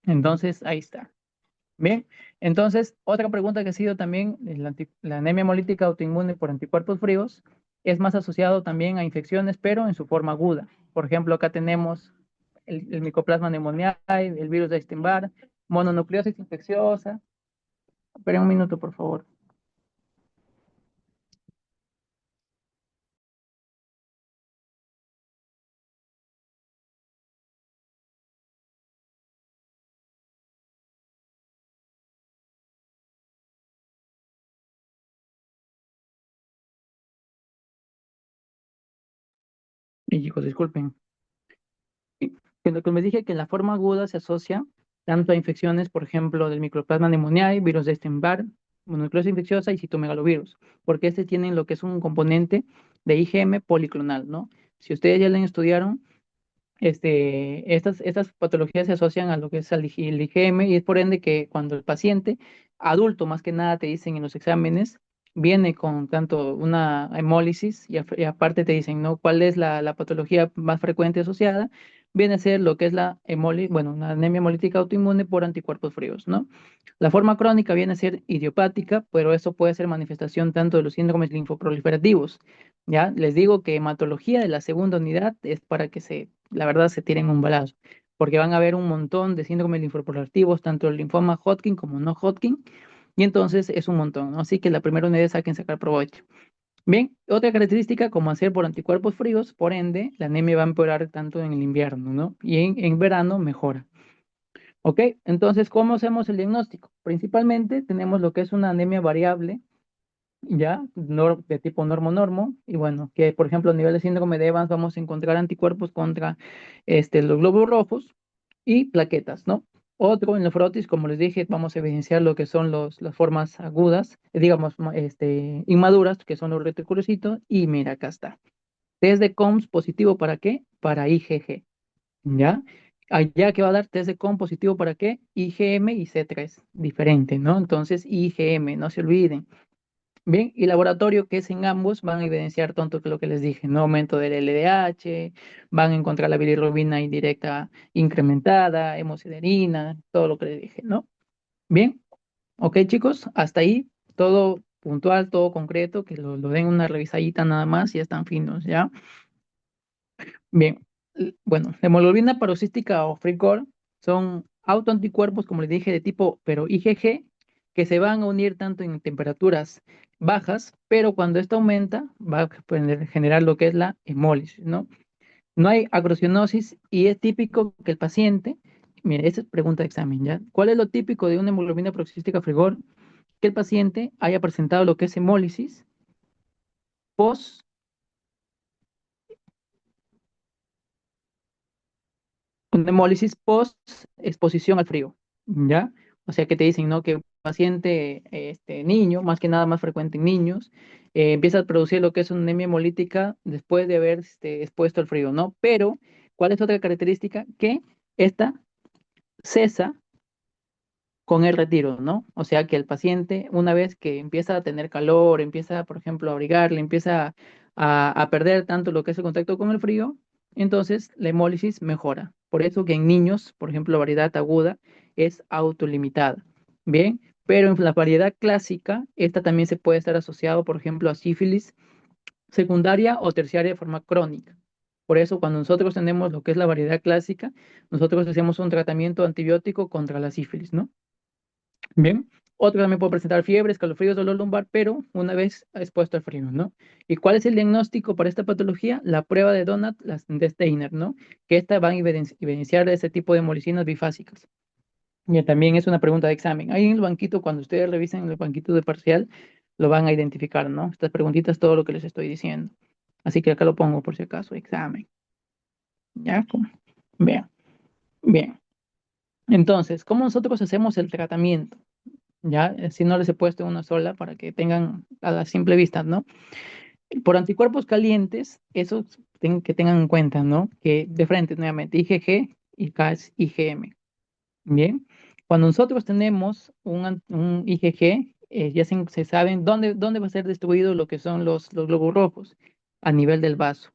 Entonces, ahí está. Bien, entonces, otra pregunta que ha sido también, la anemia hemolítica autoinmune por anticuerpos fríos es más asociado también a infecciones, pero en su forma aguda. Por ejemplo, acá tenemos el Mycoplasma pneumoniae, el virus de Epstein-Barr, mononucleosis infecciosa. Esperen un minuto, por favor. Y chicos, disculpen. Que lo que me dije que la forma aguda se asocia tanto a infecciones, por ejemplo, del Mycoplasma pneumoniae, virus de Epstein-Barr, mononucleosis infecciosa y citomegalovirus, porque este tienen lo que es un componente de IgM policlonal, ¿no? Si ustedes ya lo estudiaron, estas patologías se asocian a lo que es el IgM y es por ende que cuando el paciente adulto, más que nada, te dicen en los exámenes, viene con tanto una hemólisis y aparte te dicen, ¿no? ¿Cuál es la patología más frecuente asociada? Viene a ser lo que es bueno, una anemia hemolítica autoinmune por anticuerpos fríos, ¿no? La forma crónica viene a ser idiopática, pero eso puede ser manifestación tanto de los síndromes linfoproliferativos. Ya les digo que hematología de la segunda unidad es para que la verdad, se tiren un balazo, porque van a haber un montón de síndromes linfoproliferativos, tanto el linfoma Hodgkin como no Hodgkin, y entonces es un montón, ¿no? Así que la primera unidad saquen sacar provecho. Bien, otra característica, como hacer por anticuerpos fríos, por ende, la anemia va a empeorar tanto en el invierno, ¿no? Y en verano mejora. ¿Ok? Entonces, ¿cómo hacemos el diagnóstico? Principalmente tenemos lo que es una anemia variable, ya, de tipo normo-normo, y bueno, que por ejemplo a nivel de síndrome de Evans vamos a encontrar anticuerpos contra los glóbulos rojos y plaquetas, ¿no? Otro en la frotis, como les dije, vamos a evidenciar lo que son las formas agudas, digamos, inmaduras, que son los reticulocitos, y mira, acá está. Test de COMS positivo, ¿para qué? Para IgG, ¿ya? Allá que va a dar test de com positivo para qué, IgM y C3, diferente, ¿no? Entonces, IgM, no se olviden. Bien, y laboratorio que es en ambos van a evidenciar tanto que lo que les dije, ¿no? Aumento del LDH, van a encontrar la bilirrubina indirecta incrementada, hemosiderina, todo lo que les dije, ¿no? Bien, ok chicos, hasta ahí todo puntual, todo concreto, que lo den una revisadita nada más y ya están finos, ¿ya? Bien, bueno, la hemoglobina paroxística o FreeCore son autoanticuerpos, como les dije, de tipo, pero IgG, que se van a unir tanto en temperaturas bajas, pero cuando esto aumenta, va a generar lo que es la hemólisis, ¿no? No hay acrocianosis y es típico que el paciente, mire, esta es pregunta de examen, ¿ya? ¿Cuál es lo típico de una hemoglobina paroxística FreeCore? Que el paciente haya presentado lo que es hemólisis post una hemólisis post exposición al frío, ¿ya? O sea que te dicen, ¿no? Que un paciente, niño, más que nada más frecuente en niños, empieza a producir lo que es una anemia hemolítica después de haber expuesto al frío, ¿no? Pero, ¿cuál es otra característica? Que esta cesa con el retiro, ¿no? O sea que el paciente, una vez que empieza a tener calor, empieza, por ejemplo, a abrigarle, empieza a perder tanto lo que es el contacto con el frío, entonces la hemólisis mejora. Por eso que en niños, por ejemplo, la variedad aguda es autolimitada. Bien, pero en la variedad clásica, esta también se puede estar asociado, por ejemplo, a sífilis secundaria o terciaria de forma crónica. Por eso, cuando nosotros tenemos lo que es la variedad clásica, nosotros hacemos un tratamiento antibiótico contra la sífilis, ¿no? Bien, otro también puede presentar fiebre, escalofríos, dolor lumbar, pero una vez expuesto al frío, ¿no? ¿Y cuál es el diagnóstico para esta patología? La prueba de Donat, las de Steiner, ¿no? Que esta va a evidenciar ese tipo de molicinas bifásicas. Y también es una pregunta de examen. Ahí en el banquito, cuando ustedes revisen el banquito de parcial, lo van a identificar, ¿no? Estas preguntitas, todo lo que les estoy diciendo. Así que acá lo pongo por si acaso, examen. ¿Ya? Bien, bien. Entonces, ¿cómo nosotros hacemos el tratamiento? Ya, si no les he puesto una sola para que tengan a la simple vista, ¿no? Por anticuerpos calientes, eso que tengan en cuenta, ¿no? Que de frente, nuevamente, IgG y K es IgM. Bien, cuando nosotros tenemos un IgG, ya se saben dónde va a ser distribuido lo que son los globos rojos, a nivel del vaso,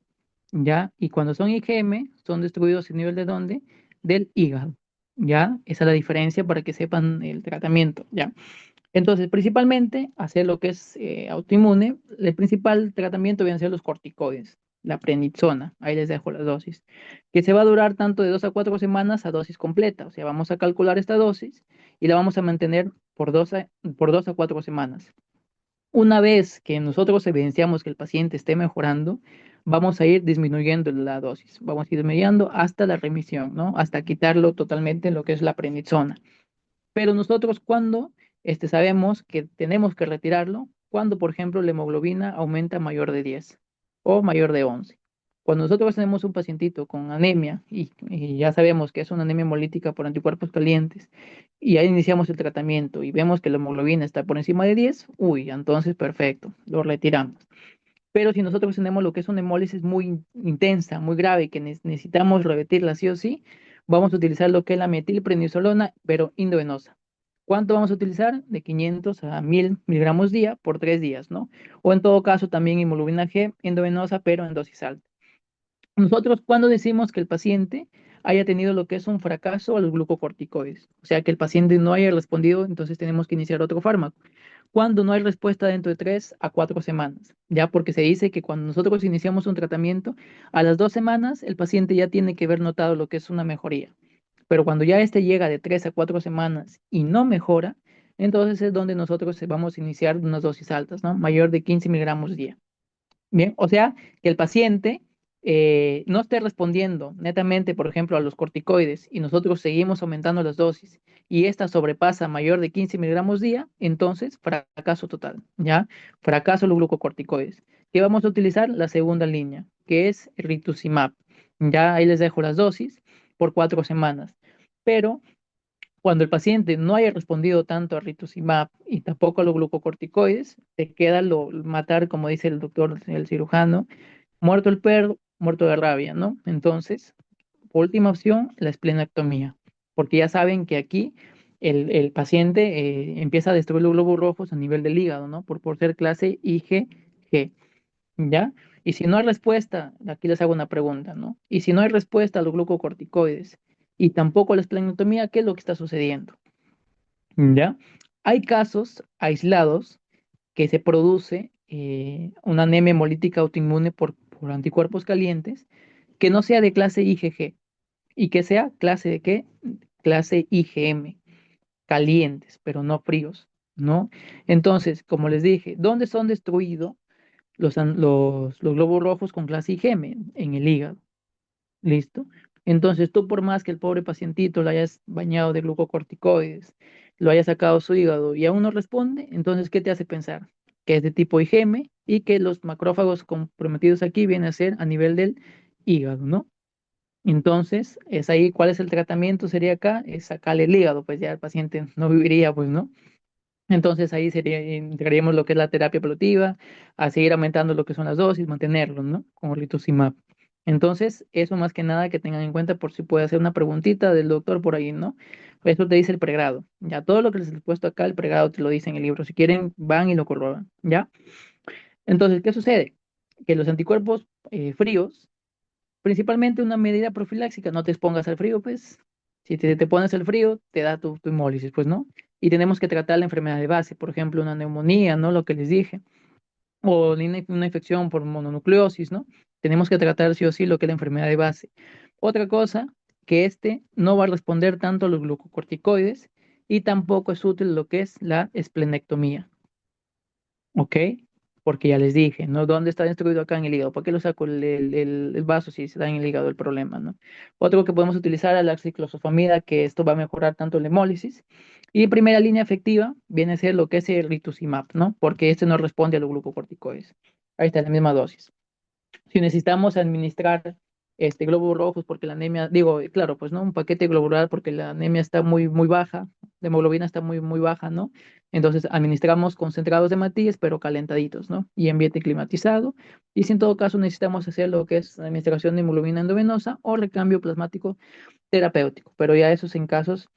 ¿ya? Y cuando son IgM, son distribuidos a nivel de dónde? Del hígado, ¿ya? Esa es la diferencia para que sepan el tratamiento, ¿ya? Entonces, principalmente, hacer lo que es autoinmune, el principal tratamiento vienen a ser los corticoides, la prednisona, ahí les dejo las dosis, que se va a durar tanto de 2 a 4 semanas a dosis completa, o sea, vamos a calcular esta dosis y la vamos a mantener por 2 a 4 semanas. Una vez que nosotros evidenciamos que el paciente esté mejorando, vamos a ir disminuyendo la dosis, vamos a ir disminuyendo hasta la remisión, ¿no? Hasta quitarlo totalmente lo que es la prednisona. Pero nosotros cuando sabemos que tenemos que retirarlo, cuando por ejemplo la hemoglobina aumenta mayor de 10 o mayor de 11. Cuando nosotros tenemos un pacientito con anemia y ya sabemos que es una anemia hemolítica por anticuerpos calientes y ahí iniciamos el tratamiento y vemos que la hemoglobina está por encima de 10, uy, entonces perfecto, lo retiramos. Pero si nosotros tenemos lo que es una hemólisis muy intensa, muy grave, que necesitamos revertirla sí o sí, vamos a utilizar lo que es la metilprednisolona, pero endovenosa. ¿Cuánto vamos a utilizar? De 500 a 1000 miligramos día por 3 días, ¿no? O en todo caso también hemoglobina G endovenosa, pero en dosis alta. Nosotros cuando decimos que el paciente haya tenido lo que es un fracaso a los glucocorticoides, o sea, que el paciente no haya respondido, entonces tenemos que iniciar otro fármaco. Cuando no hay respuesta dentro de 3 a 4 semanas, ya porque se dice que cuando nosotros iniciamos un tratamiento, a las 2 semanas el paciente ya tiene que haber notado lo que es una mejoría. Pero cuando ya este llega de 3 a 4 semanas y no mejora, entonces es donde nosotros vamos a iniciar unas dosis altas, ¿no? Mayor de 15 miligramos día. Bien, o sea, que el paciente no esté respondiendo netamente, por ejemplo, a los corticoides y nosotros seguimos aumentando las dosis y esta sobrepasa mayor de 15 miligramos día, entonces fracaso total, ¿ya? Fracaso los glucocorticoides. ¿Qué vamos a utilizar? La segunda línea, que es rituximab. Ya ahí les dejo las dosis por 4 semanas. Pero cuando el paciente no haya respondido tanto a rituximab y tampoco a los glucocorticoides, te queda lo matar, como dice el doctor, el cirujano, muerto el perro, muerto de rabia, ¿no? Entonces, Por última opción, la esplenectomía, porque ya saben que aquí el paciente empieza a destruir los glóbulos rojos a nivel del hígado, ¿no? Por ser clase IgG, ¿ya? Y si no hay respuesta, aquí les hago una pregunta, ¿no? Y si no hay respuesta a los glucocorticoides y tampoco a la esplenectomía, ¿qué es lo que está sucediendo? ¿Ya? Hay casos aislados que se produce una anemia hemolítica autoinmune por anticuerpos calientes que no sea de clase IgG y que sea clase de qué? Clase IgM, calientes, pero no fríos, ¿no? Entonces, como les dije, ¿dónde son destruidos los globos rojos con clase IgM? En el hígado. ¿Listo? Entonces, tú por más que el pobre pacientito lo hayas bañado de glucocorticoides, lo hayas sacado su hígado y aún no responde, entonces, ¿qué te hace pensar? Que es de tipo IgM y que los macrófagos comprometidos aquí vienen a ser a nivel del hígado, ¿no? Entonces, es ahí, ¿cuál es el tratamiento? Sería acá, es sacarle el hígado, pues ya el paciente no viviría, pues, ¿no? Entonces ahí sería, integraríamos lo que es la terapia paliativa, a seguir aumentando lo que son las dosis, mantenerlo, ¿no? Con rituximab. Entonces, eso más que nada que tengan en cuenta por si puede hacer una preguntita del doctor por ahí, ¿no? Eso te dice el pregrado. Ya todo lo que les he puesto acá, el pregrado te lo dice en el libro. Si quieren, van y lo corroboran, ¿ya? Entonces, ¿qué sucede? Que los anticuerpos fríos, principalmente una medida profiláctica, no te expongas al frío, pues. Si te pones al frío, te da tu hemólisis, pues, ¿no? Y tenemos que tratar la enfermedad de base, por ejemplo, una neumonía, ¿no? Lo que les dije, o una infección por mononucleosis, ¿no? Tenemos que tratar sí o sí lo que es la enfermedad de base. Otra cosa, que este no va a responder tanto a los glucocorticoides y tampoco es útil lo que es la esplenectomía. ¿Ok? Porque ya les dije, ¿no? ¿Dónde está distribuido acá en el hígado? ¿Por qué lo saco el vaso si se da en el hígado el problema, ¿no? Otro que podemos utilizar es la ciclofosfamida, que esto va a mejorar tanto la hemólisis. Y primera línea efectiva viene a ser lo que es el rituximab, ¿no? Porque este no responde a los glucocorticoides. Ahí está, la misma dosis. Si necesitamos administrar glóbulos rojos porque la anemia, digo, claro, pues no, un paquete globular porque la anemia está muy baja, la hemoglobina está muy baja, ¿no? Entonces administramos concentrados de matías, pero calentaditos, ¿no? Y ambiente climatizado. Y si en todo caso necesitamos hacer lo que es administración de hemoglobina endovenosa o recambio plasmático terapéutico, pero ya eso es en casos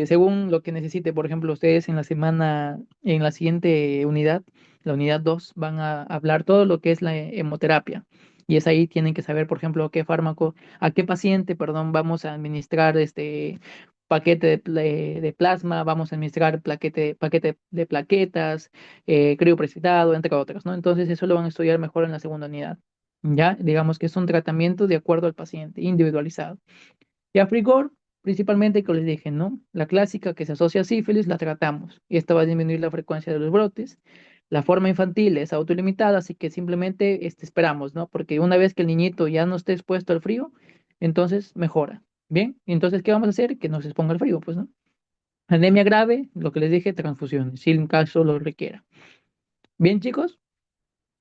según lo que necesite, por ejemplo, ustedes en la semana, en la siguiente unidad, la unidad 2 van a hablar todo lo que es la hemoterapia. Y es ahí tienen que saber, por ejemplo, qué fármaco, a qué paciente, perdón, vamos a administrar este paquete de plasma, vamos a administrar paquete de plaquetas, crioprecitado, entre otras, ¿no? Entonces eso lo van a estudiar mejor en la segunda unidad. Ya, digamos que es un tratamiento de acuerdo al paciente, individualizado. Y a frigor, principalmente, que les dije, ¿no? La clásica que se asocia a sífilis, la tratamos. Y esta va a disminuir la frecuencia de los brotes. La forma infantil es autolimitada, así que simplemente esperamos, ¿no? Porque una vez que el niñito ya no esté expuesto al frío, entonces mejora. Bien, y entonces, ¿qué vamos a hacer? Que no se exponga al frío, pues, ¿no? Anemia grave, lo que les dije, transfusiones, si el caso lo requiera. Bien, chicos,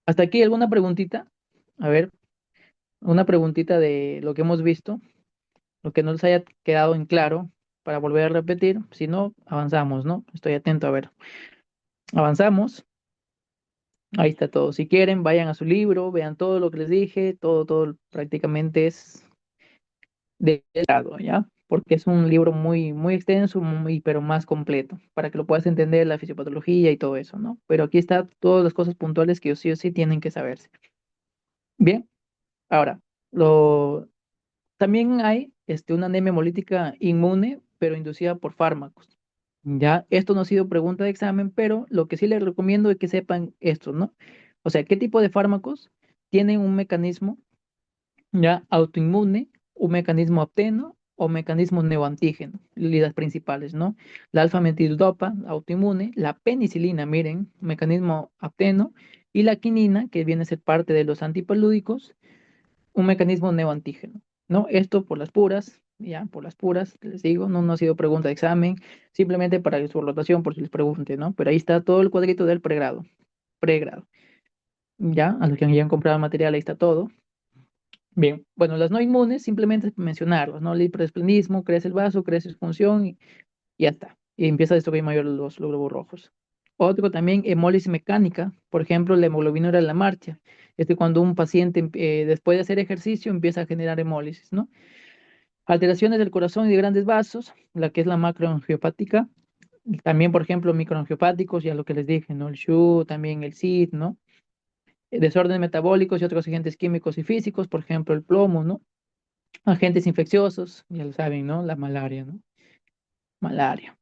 hasta aquí alguna preguntita. A ver, una preguntita de lo que hemos visto. Lo que no les haya quedado en claro para volver a repetir, si no, avanzamos, ¿no? Estoy atento a ver. Avanzamos, ahí está todo. Si quieren, vayan a su libro, vean todo lo que les dije, todo prácticamente es de lado, ¿ya? Porque es un libro muy extenso, pero más completo, para que lo puedas entender, la fisiopatología y todo eso, ¿no? Pero aquí está todas las cosas puntuales que sí o sí tienen que saberse. Bien, ahora, lo, también hay una anemia hemolítica inmune, pero inducida por fármacos. Ya, esto no ha sido pregunta de examen, pero lo que sí les recomiendo es que sepan esto, ¿no? O sea, ¿qué tipo de fármacos tienen un mecanismo ya autoinmune, un mecanismo apteno o mecanismo neoantígeno? Las principales, ¿no? La alfa-metildopa, autoinmune, la penicilina, miren, mecanismo apteno, y la quinina, que viene a ser parte de los antipalúdicos, un mecanismo neoantígeno, ¿no? Esto por las puras, ya, por las puras, les digo, no ha sido pregunta de examen, simplemente para su rotación, por si les pregunte, ¿no? Pero ahí está todo el cuadrito del pregrado, ya, a los que hayan comprado material, ahí está todo. Bien, bueno, las no inmunes, simplemente es mencionarlos, ¿no? El hiperesplenismo, crece el vaso, crece su función y ya está. Y empieza a destruir mayor los globos rojos. Otro también, hemólisis mecánica, por ejemplo, la hemoglobinura en la marcha. Cuando un paciente después de hacer ejercicio empieza a generar hemólisis, ¿no? Alteraciones del corazón y de grandes vasos, la que es la macroangiopática. También, por ejemplo, microangiopáticos, ya lo que les dije, ¿no? El SHU, también el SID, ¿no? Desórdenes metabólicos y otros agentes químicos y físicos, por ejemplo, el plomo, ¿no? Agentes infecciosos, ya lo saben, ¿no? La malaria, ¿no? Malaria.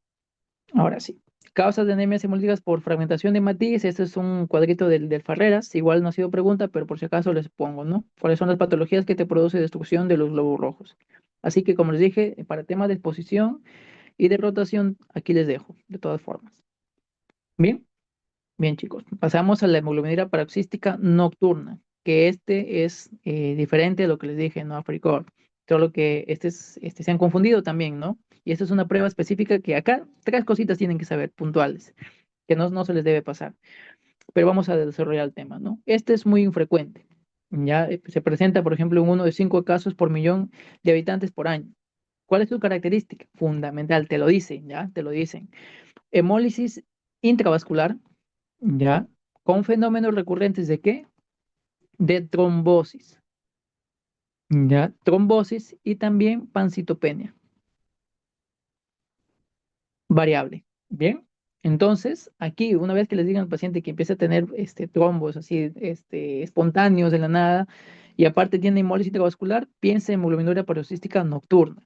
Ahora sí. Causas de anemias hemolíticas por fragmentación de matiz. Este es un cuadrito del Farreras. Igual no ha sido pregunta, pero por si acaso les pongo, ¿no? ¿Cuáles son las patologías que te produce destrucción de los glóbulos rojos? Así que, como les dije, para temas de exposición y de rotación, aquí les dejo, de todas formas. Bien, bien, chicos. Pasamos a la hemoglobinura paroxística nocturna, que es diferente de lo que les dije, ¿no? Africor. Solo que se han confundido también, ¿no? Y esta es una prueba específica que acá tres cositas tienen que saber, puntuales, que no se les debe pasar. Pero vamos a desarrollar el tema, ¿no? Este es muy infrecuente. Ya se presenta, por ejemplo, en uno de 5 casos por millón de habitantes por año. ¿Cuál es su característica? Fundamental, te lo dicen, ¿ya? Te lo dicen. Hemólisis intravascular, ¿ya? Con fenómenos recurrentes de qué? De trombosis, ¿ya? Trombosis y también pancitopenia, variable, ¿bien? Entonces, aquí, una vez que les digan al paciente que empieza a tener trombos así espontáneos de la nada y aparte tiene hemólisis intravascular, piensa en hemoglobinuria paroxística nocturna.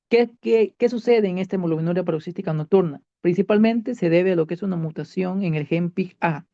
¿Qué sucede en esta hemoglobinuria paroxística nocturna? Principalmente se debe a lo que es una mutación en el gen PIK-A,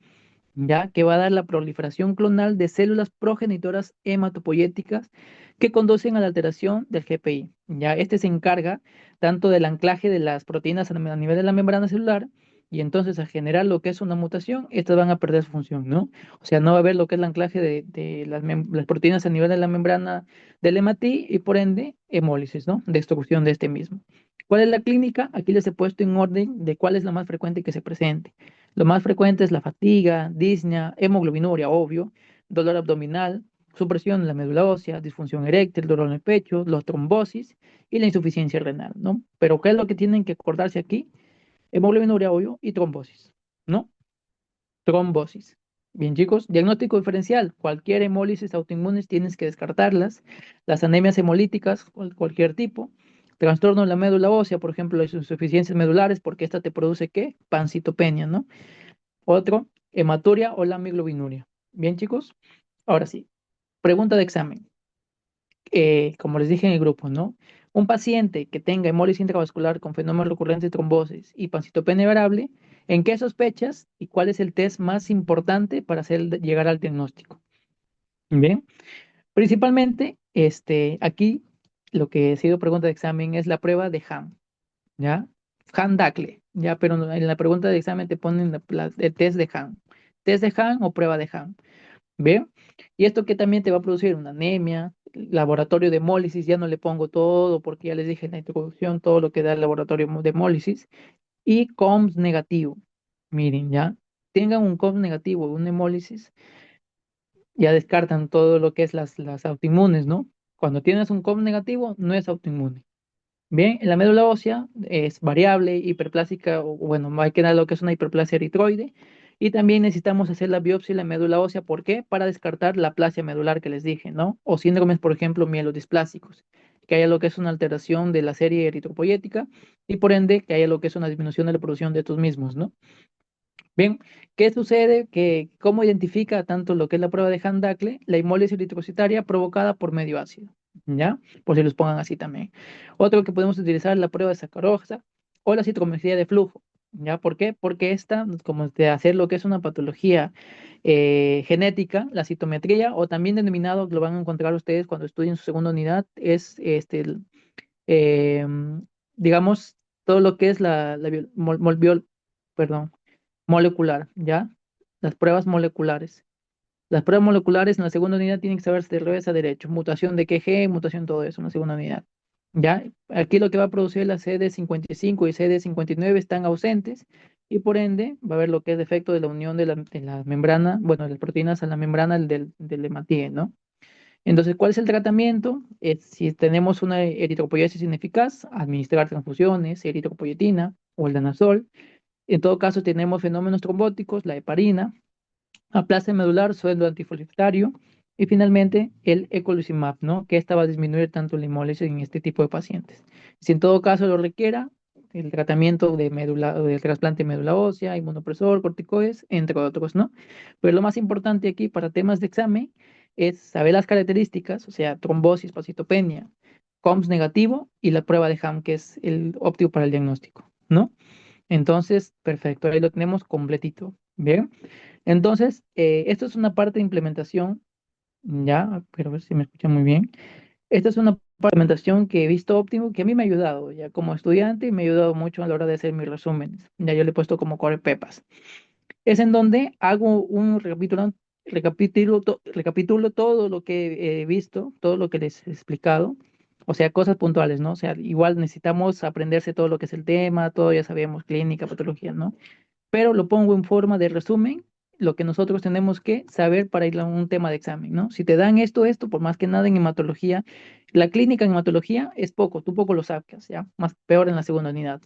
ya que va a dar la proliferación clonal de células progenitoras hematopoyéticas que conducen a la alteración del GPI. Ya se encarga tanto del anclaje de las proteínas a nivel de la membrana celular y entonces a generar lo que es una mutación, estas van a perder su función, ¿no? O sea, no va a haber lo que es el anclaje de las proteínas a nivel de la membrana del hematí y por ende hemólisis, ¿no? Destrucción de este mismo. ¿Cuál es la clínica? Aquí les he puesto en orden de cuál es la más frecuente que se presente. Lo más frecuente es la fatiga, disnea, hemoglobinuria, obvio, dolor abdominal, supresión en la médula ósea, disfunción eréctil, dolor en el pecho, la trombosis y la insuficiencia renal, ¿no? Pero ¿qué es lo que tienen que acordarse aquí? Hemoglobinuria, obvio, y trombosis, ¿no? Trombosis. Bien, chicos, diagnóstico diferencial. Cualquier hemólisis autoinmunes tienes que descartarlas. Las anemias hemolíticas, cualquier tipo. Trastorno de la médula ósea, por ejemplo, las insuficiencias medulares, porque esta te produce ¿qué? Pancitopenia, ¿no? Otro, hematuria o la amiglobinuria. Bien, chicos. Ahora sí, pregunta de examen. Como les dije en el grupo, ¿no? Un paciente que tenga hemólisis intravascular con fenómeno recurrente de trombosis y pancitopenia variable, ¿en qué sospechas y cuál es el test más importante para llegar al diagnóstico? Bien, principalmente, aquí lo que ha sido pregunta de examen es la prueba de Ham, ¿ya? Han-Dacle, ¿ya? Pero en la pregunta de examen te ponen el test de Ham. ¿Test de Ham o prueba de Ham? ¿Bien? Y esto que también te va a producir una anemia, laboratorio de hemólisis, ya no le pongo todo porque ya les dije en la introducción todo lo que da el laboratorio de hemólisis, y COMS negativo. Miren, ya, tengan un COMS negativo, un hemólisis, ya descartan todo lo que es las autoinmunes, ¿no? Cuando tienes un COMS negativo, no es autoinmune. Bien, en la médula ósea es variable, hiperplásica, o bueno, hay que dar lo que es una hiperplasia eritroide. Y también necesitamos hacer la biopsia de la médula ósea. ¿Por qué? Para descartar la plasia medular que les dije, ¿no? O síndromes, por ejemplo, mielodisplásicos, que haya lo que es una alteración de la serie eritropoyética y por ende que haya lo que es una disminución de la producción de estos mismos, ¿no? Bien, ¿qué sucede? ¿Cómo identifica tanto lo que es la prueba de Handacle, la hemólisis eritrocitaria provocada por medio ácido? ¿Ya? Por si los pongan así también. Otro que podemos utilizar es la prueba de sacarosa o la citometría de flujo. ¿Ya? ¿Por qué? Porque esta, como de hacer lo que es una patología genética, la citometría, o también denominado, lo van a encontrar ustedes cuando estudien su segunda unidad, es eh, digamos, todo lo que es perdón, molecular, ¿ya? Las pruebas moleculares. Las pruebas moleculares en la segunda unidad tienen que saberse de revés a derecho. Mutación de qué gen, mutación, todo eso en la segunda unidad. ¿Ya? Aquí lo que va a producir la CD55 y CD59 están ausentes y por ende va a haber lo que es defecto de la unión de la membrana, bueno, de las proteínas a la membrana del hematíe, ¿no? Entonces, ¿cuál es el tratamiento? Si tenemos una eritropoyesis ineficaz, administrar transfusiones, eritropoyetina o el danazol. En todo caso, tenemos fenómenos trombóticos, la heparina, aplasia medular, sueldo antifosfolitario y finalmente el eculizumab, ¿no? Que esta va a disminuir tanto la hemólisis en este tipo de pacientes. Si en todo caso lo requiera, el tratamiento de médula, del trasplante de médula ósea, inmunopresor, corticoides, entre otros, ¿no? Pero lo más importante aquí para temas de examen es saber las características, o sea, trombosis, pasitopenia, COMS negativo y la prueba de Ham, que es el óptimo para el diagnóstico, ¿no? Entonces, perfecto, ahí lo tenemos completito. Bien. Entonces, esto es una parte de implementación, ya, pero a ver si me escuchan muy bien. Esta es una parte de implementación que he visto óptimo, que a mí me ha ayudado, ya como estudiante, me ha ayudado mucho a la hora de hacer mis resúmenes. Ya yo le he puesto como core pepas. Es en donde hago un recapitulo todo lo que he visto, todo lo que les he explicado, o sea, cosas puntuales, ¿no? O sea, igual necesitamos aprenderse todo lo que es el tema, todo ya sabemos, clínica, patología, ¿no? Pero lo pongo en forma de resumen, lo que nosotros tenemos que saber para ir a un tema de examen, ¿no? Si te dan esto, por más que nada en hematología, la clínica en hematología es poco, tú poco lo sacas, ¿ya? Más peor en la segunda unidad.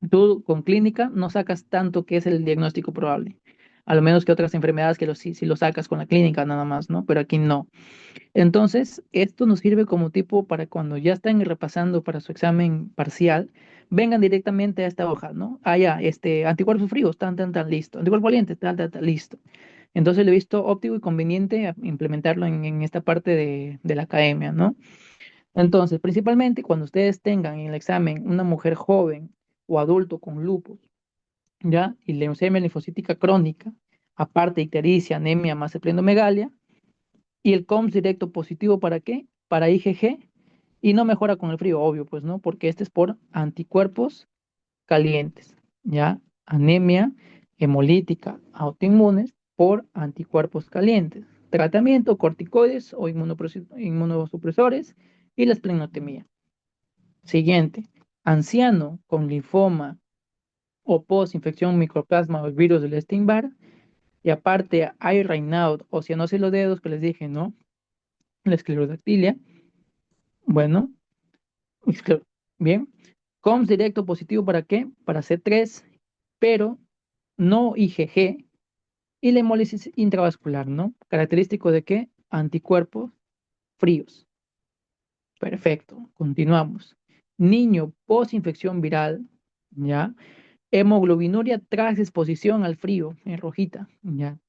Tú con clínica no sacas tanto que es el diagnóstico probable. A lo menos que otras enfermedades que sí lo sacas con la clínica nada más, ¿no? Pero aquí no. Entonces, esto nos sirve como tipo para cuando ya están repasando para su examen parcial, vengan directamente a esta hoja, ¿no? Ah, ya, anticuerpos fríos, tan, listo. Anticuerpos calientes, listo. Entonces, le he visto óptimo y conveniente implementarlo en esta parte de la academia, ¿no? Entonces, principalmente cuando ustedes tengan en el examen una mujer joven o adulto con lupus, ¿ya? Y leucemia linfocítica crónica, aparte ictericia, anemia, más esplenomegalia, y el COMS directo positivo, ¿para qué? Para IgG, y no mejora con el frío, obvio, pues, ¿no? Porque este es por anticuerpos calientes, ¿ya? Anemia hemolítica autoinmunes por anticuerpos calientes. Tratamiento, corticoides o inmunosupresores y la esplenotemia. Siguiente, anciano con linfoma o post-infección microplasma o el virus del Epstein-Barr. Y aparte hay Raynaud o cianosis los dedos que les dije, ¿no? La esclerodactilia. Bueno, escler- bien. COMS directo positivo, ¿para qué? Para C3, pero no IgG. Y la hemólisis intravascular, ¿no? Característico de qué? Anticuerpos fríos. Perfecto, continuamos. Niño post-infección viral, ¿ya? Hemoglobinuria tras exposición al frío, en rojita, ¿ya?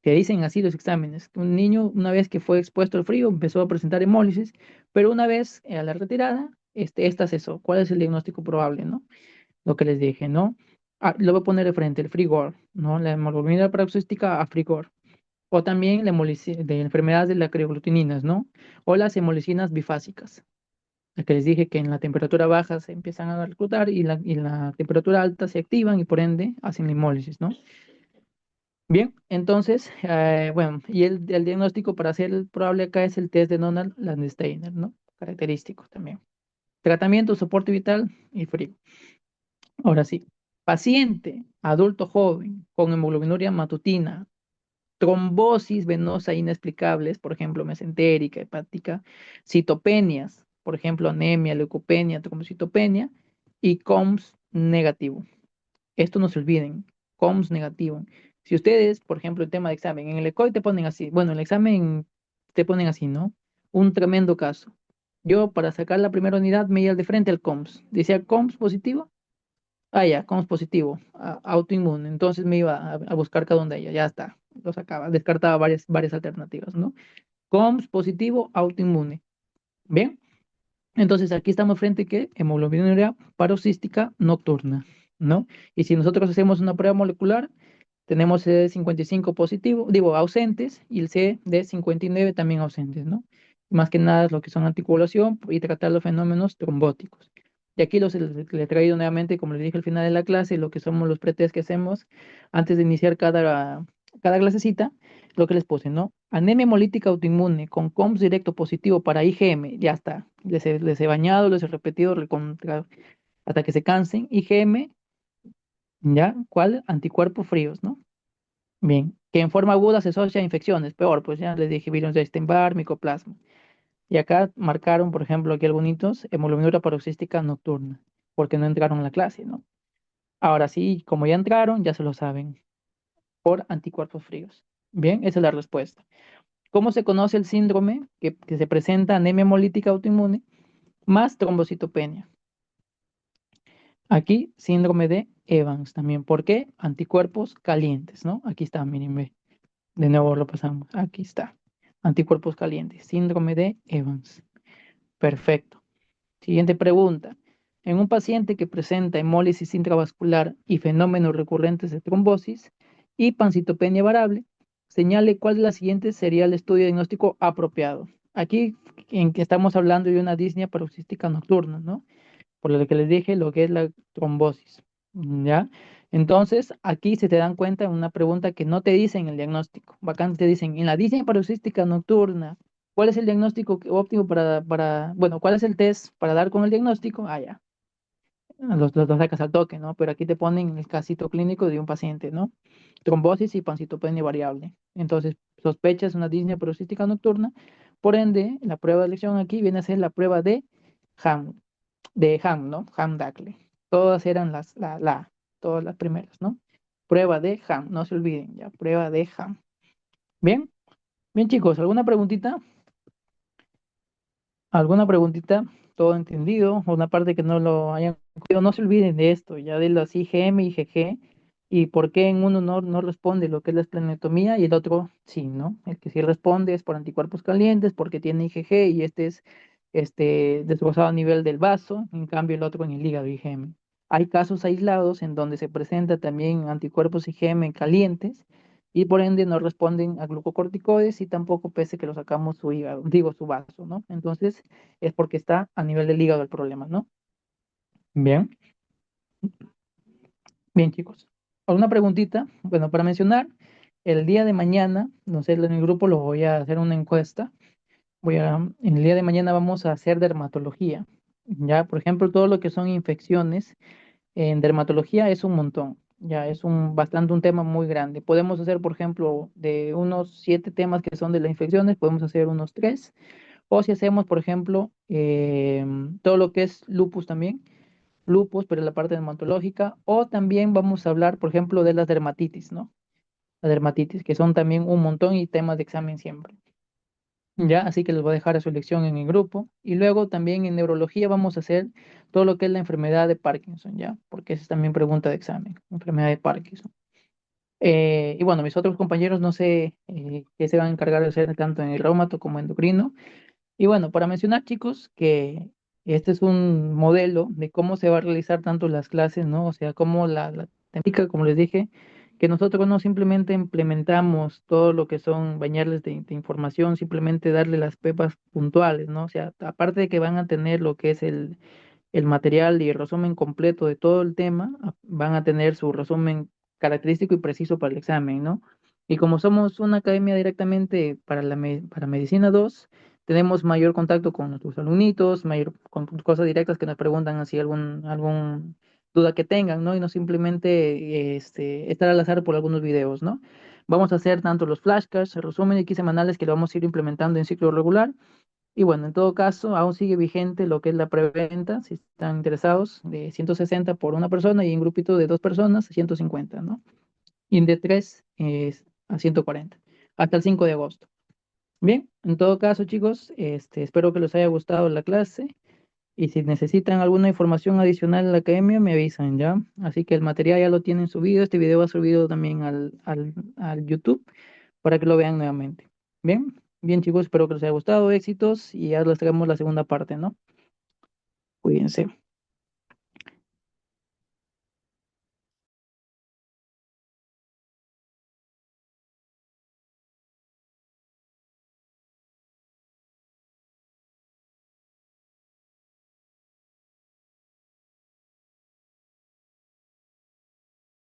Te dicen así los exámenes. Un niño, una vez que fue expuesto al frío, empezó a presentar hemólisis, pero una vez a la retirada, esta cesó. ¿Cuál es el diagnóstico probable, no? Lo que les dije, ¿no? Ah, lo voy a poner de frente, el frigor, ¿no? La hemoglobina paroxística a frigor. O también la hemólisis de enfermedades de la creaglutininas, ¿no? O las hemolicinas bifásicas. La que les dije que en la temperatura baja se empiezan a reclutar y la temperatura alta se activan y por ende hacen la hemólisis, ¿no? Bien, entonces, bueno, y el diagnóstico para hacer el probable acá es el test de Donald Landsteiner, ¿no? Característico también. Tratamiento, soporte vital y frío. Ahora sí, paciente, adulto joven, con hemoglobinuria matutina, trombosis venosa inexplicables, por ejemplo, mesentérica, hepática, citopenias, por ejemplo, anemia, leucopenia, trombocitopenia, y COMS negativo. Esto no se olviden, COMS negativo. Si ustedes, por ejemplo, el tema de examen, en el ECOI te ponen así, bueno, en el examen te ponen así, ¿no? Un tremendo caso. Yo, para sacar la primera unidad, me iba de frente al COMS. Decía COMS positivo. Ah, ya, COMS positivo, autoinmune. Entonces me iba a buscar cada una de ellas, ya está. Lo sacaba, descartaba varias alternativas, ¿no? COMS positivo, autoinmune. Bien, entonces aquí estamos frente que hemoglobinuria paroxística nocturna, ¿no? Y si nosotros hacemos una prueba molecular, tenemos CD55 positivo, digo, ausentes, y el CD59 también ausentes, ¿no? Más que nada es lo que son anticoagulación y tratar los fenómenos trombóticos. Y aquí le he traído nuevamente, como les dije al final de la clase, lo que somos los pretest que hacemos antes de iniciar cada clasecita, lo que les puse, ¿no? Anemia hemolítica autoinmune con COMS directo positivo para IgM, ya está. Les he bañado, les he repetido hasta que se cansen. IgM, ¿ya? ¿Cuál? Anticuerpos fríos, ¿no? Bien, que en forma aguda se asocia a infecciones, peor, pues ya les dije virus de Epstein-Barr, micoplasma. Y acá marcaron, por ejemplo, aquí algunos, hemoglobinura paroxística nocturna, porque no entraron a la clase, ¿no? Ahora sí, como ya entraron, ya se lo saben, por anticuerpos fríos. Bien, esa es la respuesta. ¿Cómo se conoce el síndrome que se presenta anemia hemolítica autoinmune más trombocitopenia? Aquí, síndrome de Evans también. ¿Por qué? Anticuerpos calientes, ¿no? Aquí está, miren, ve. De nuevo lo pasamos. Aquí está. Anticuerpos calientes, síndrome de Evans. Perfecto. Siguiente pregunta. En un paciente que presenta hemólisis intravascular y fenómenos recurrentes de trombosis y pancitopenia variable, señale cuál de las siguientes sería el estudio diagnóstico apropiado. Aquí en que estamos hablando de una disnea paroxística nocturna, ¿no? Por lo que les dije, lo que es la trombosis, ¿ya? Entonces, aquí se te dan cuenta en una pregunta que no te dicen el diagnóstico. Bacán, te dicen, en la disnea paroxística nocturna, ¿cuál es el diagnóstico óptimo bueno, cuál es el test para dar con el diagnóstico? Ah, ya, los sacas al toque, ¿no? Pero aquí te ponen el casito clínico de un paciente, ¿no? Trombosis y pancitopenia variable. Entonces, sospechas una disnea paroxística nocturna. Por ende, la prueba de elección aquí viene a ser la prueba Ham, de Ham, ¿no? Ham-Dacle. Todas eran todas las primeras, ¿no? Prueba de Ham, no se olviden, ya, prueba de Ham. Bien, bien chicos, ¿alguna preguntita? ¿Alguna preguntita? ¿Todo entendido? ¿Una parte que no lo hayan cogido? No se olviden de esto, ya de las IgM y IgG, y por qué en uno no responde lo que es la esplenotomía y el otro sí, ¿no? El que sí responde es por anticuerpos calientes, porque tiene IgG y este es desglosado a nivel del vaso, en cambio el otro en el hígado IgM. Hay casos aislados en donde se presenta también anticuerpos IgM calientes y por ende no responden a glucocorticoides y tampoco pese que lo sacamos su hígado, digo su vaso, ¿no? Entonces es porque está a nivel del hígado el problema, ¿no? Bien, bien chicos. ¿Alguna preguntita? Bueno, para mencionar, el día de mañana, no sé, en el grupo lo voy a hacer una encuesta. En el día de mañana vamos a hacer dermatología. Ya, por ejemplo, todo lo que son infecciones en dermatología es un montón. Ya es bastante un tema muy grande. Podemos hacer, por ejemplo, de unos 7 temas que son de las infecciones, podemos hacer unos 3. O si hacemos, por ejemplo, todo lo que es lupus también, lupus, pero la parte dermatológica. O también vamos a hablar, por ejemplo, de las dermatitis, ¿no? La dermatitis, que son también un montón y temas de examen siempre. Ya, así que les voy a dejar a su elección en el grupo. Y luego también en neurología vamos a hacer todo lo que es la enfermedad de Parkinson, ¿ya? Porque esa es también pregunta de examen, enfermedad de Parkinson. Y bueno, mis otros compañeros no sé qué se van a encargar de hacer tanto en el reumato como endocrino. Y bueno, para mencionar, chicos, que este es un modelo de cómo se va a realizar tanto las clases, ¿no? O sea, cómo la temática, como les dije, que nosotros no simplemente implementamos todo lo que son bañarles de información, simplemente darle las pepas puntuales, ¿no? O sea, aparte de que van a tener lo que es el material y el resumen completo de todo el tema, van a tener su resumen característico y preciso para el examen, ¿no? Y como somos una academia directamente para Medicina 2, tenemos mayor contacto con nuestros alumnitos, con cosas directas que nos preguntan así algún duda que tengan, ¿no? Y no simplemente estar al azar por algunos videos, ¿no? Vamos a hacer tanto los flashcards, el resumen X semanales que lo vamos a ir implementando en ciclo regular, y bueno, en todo caso, aún sigue vigente lo que es la preventa, si están interesados, de 160 por una persona y en grupito de 2 personas, 150, ¿no? Y de tres es a 140, hasta el 5 de agosto. Bien, en todo caso, chicos, espero que les haya gustado la clase y si necesitan alguna información adicional en la academia, me avisan, ¿ya? Así que el material ya lo tienen subido, este video va subido también al YouTube para que lo vean nuevamente. Bien, bien chicos, espero que les haya gustado, éxitos y ya les traemos la segunda parte, ¿no? Cuídense.